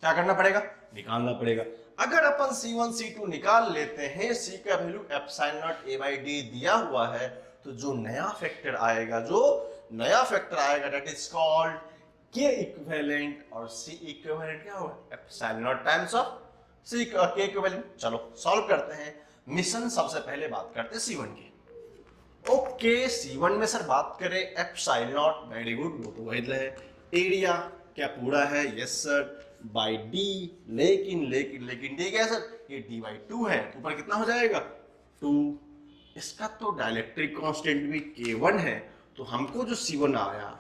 करना पड़ेगा, निकालना पड़ेगा। अगर अपन C1 C2 निकाल लेते हैं, C का value epsilon naught a by d दिया हुआ है, तो जो नया फैक्टर आएगा, that is called K equivalent, और C इक्विवेलेंट क्या होगा, epsilon not times of C K equivalent. चलो सॉल्व करते हैं। मिशन सबसे पहले बात करते हैं C1 की। ओके, C1 में सर बात करें एप्सिलॉन नॉट, वेरी गुड, वो तो वही है। एरिया क्या पूरा है, यस सर। बाई डी, लेकिन लेकिन लेकिन डी क्या है सर, ये डी बाई टू है, ऊपर कितना हो जाएगा 2। इसका तो डाइलेक्ट्रिक कांस्टेंट भी K1 है, तो हमको जो C1 आया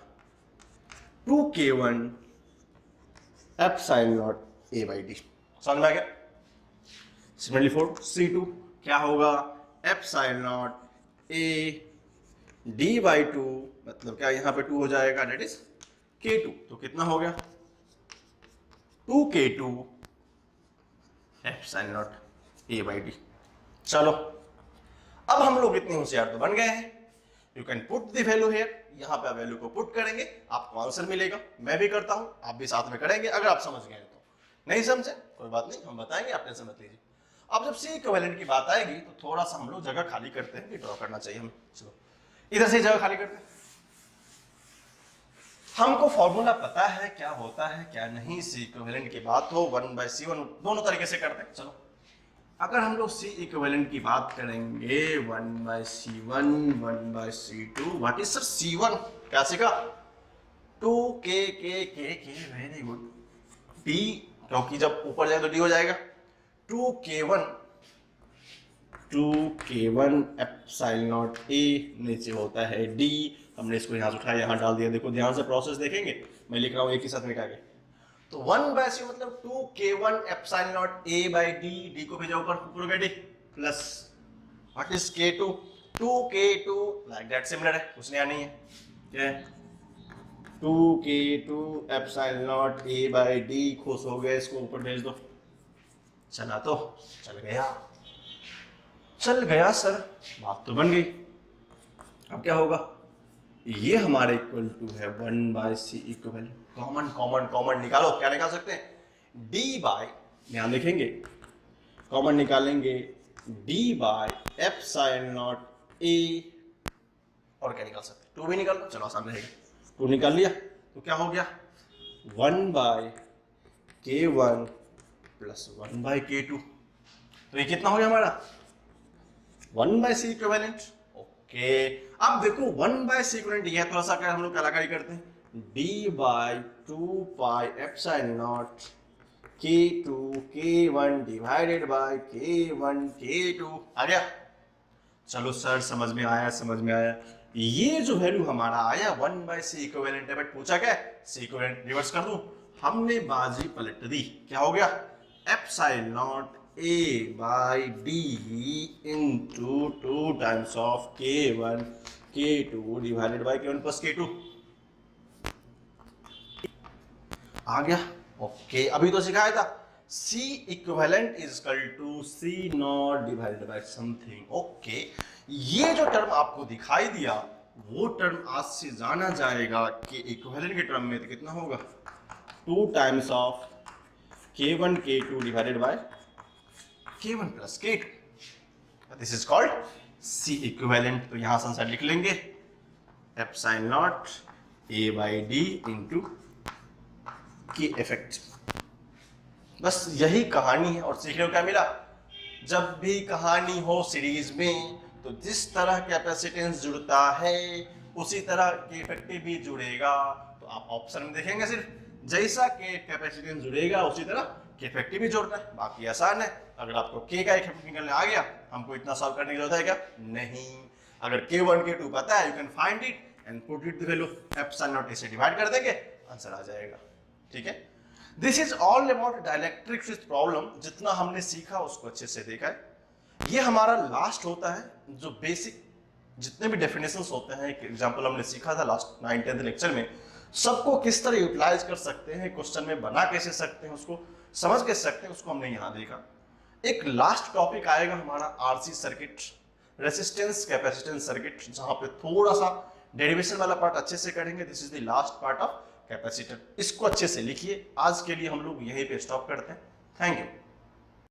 2K1 epsilon naught A by D, समझ में आ गया। सिमिलरली फॉर C2 क्या होगा, epsilon naught A D by two, मतलब क्या यहाँ पे 2 हो जाएगा, डेट इज K2, तो कितना हो गया 2K2 epsilon naught A by D. चलो अब हम लोग इतने होशियार तो बन गए हैं, you can put the value here, यहाँ पे वैल्यू को पुट करेंगे, आपको आंसर मिलेगा। मैं भी करता हूँ, आप भी साथ में करेंगे, अगर आप समझ गए तो। नहीं समझे कोई बात नहीं, हम बताएंगे, आप टेंशन मत लीजिए। अब जब C इक्विवेलेंट की बात आएगी तो थोड़ा सा हम लोग जगह खाली करते हैं, ड्रॉ करना चाहिए हमें। चलो इधर से जगह खाली करते हैं। हमको फॉर्मूला पता है क्या होता है क्या नहीं, C इक्विवेलेंट की बात हो 1/C1 दोनों तरीके से करते हैं। चलो अगर हम लोग C इक्विवेलेंट की बात करेंगे 1/C1 1/C2, what is sir C1, क्या सीखा 2K वेरी गुड, D क्योंकि जब ऊपर जाए तो D हो जाएगा, 2K1 एप्सिलॉन नॉट A, नीचे होता है D, हमने इसको यहाँ से उठाया यहाँ डाल दिया। देखो ध्यान से प्रोसेस देखेंगे, मैं लिख रहा हूँ एक ही साथ मिटा के। तो 1/C मतलब 2K1 epsilon naught A by D, D को भेजा ऊपर, ऊपर गया D plus what is K2 2K2 like that, similar है, कुछ नया नहीं है। क्या है 2K2 epsilon naught A by D, खुश हो गए, इसको ऊपर भेज दो। चला तो चल गया सर, बात तो बन गई। अब क्या होगा, ये हमारे इक्वल टू है 1/C इक्वल, कॉमन निकालो, क्या निकाल सकते हैं D बाय, ध्यान देखेंगे कॉमन निकालेंगे D bye epsilon naught A, और क्या निकाल सकते हैं 2 भी निकाल लो, चलो आसान रहेगा, 2 निकाल लिया तो क्या हो गया 1/K1 प्लस 1/K2, तो ये कितना हो गया हमारा 1/C इक्विवेलेंट। ओके अब देखो 1/C इक्विवेलेंट ये थोड़ा सा क्या हम लोग कलाकारी करते हैं, D by 2 epsilon not K2 K1 divided by K1 K2, आ गया। चलो सर समझ में आया, ये जो वैल्यू हमारा आया 1/C इक्विवेलेंट है, बट पूछा क्या है C इक्विवेलेंट, रिवर्स कर दूं, हमने बाजी पलट दी, क्या हो गया epsilon naught A by D into 2 times of K1 K2 divided by K1 plus K2, आ गया। ओके अभी तो सिखाया था C equivalent is equal to C naught divided by something. Okay ये जो टर्म आपको दिखाई दिया वो टर्म आज से जाना जाएगा कि इक्विवेलेंट के टर्म में तो कितना होगा 2 times of K1 K2 divided by K1 plus K2, this is called C equivalent. तो यहां संसार लिख लेंगे epsilon naught A by D into की इफेक्ट, बस यही कहानी है। और सीखने को क्या मिला, जब भी कहानी हो सीरीज में तो जिस तरह कैपेसिटेंस जुड़ता है उसी तरह के इफेक्टिव भी जुड़ेगा। तो आप ऑप्शन में देखेंगे सिर्फ जैसा के कैपेसिटेंस जुड़ेगा उसी तरह के इफेक्टिव भी जोड़ना है, बाकी आसान है। अगर आपको K का इफेक्ट निकलने आ गया, हमको इतना सॉल्व करने की जरूरत है क्या, नहीं। अगर K1 K2 पता है, you can find it and put it the value, epsilon not से डिवाइड कर देंगे, आंसर आ जाएगा। ठीक है, this is all about dielectric problem. जितना हमने सीखा उसको अच्छे से देखा है। ये हमारा लास्ट होता है जो बेसिक जितने भी डेफिनेशंस होते हैं, एक एग्जांपल हमने सीखा था लास्ट 9th लेक्चर में, सबको किस तरह यूटिलाइज कर सकते हैं, क्वेश्चन में बना कैसे सकते हैं, उसको समझ कैसे सकते हैं, उसको हमने यहाँ देखा। एक लास्ट टॉपिक आएगा हमारा RC circuit, resistance capacitance circuit, जहां पे थोड़ा सा डेरिवेशन वाला पार्ट अच्छे से करेंगे। This is the last part of capacitor, इसको अच्छे से लिखिए। आज के लिए हम लोग यहीं पे स्टॉप करते हैं। Thank you.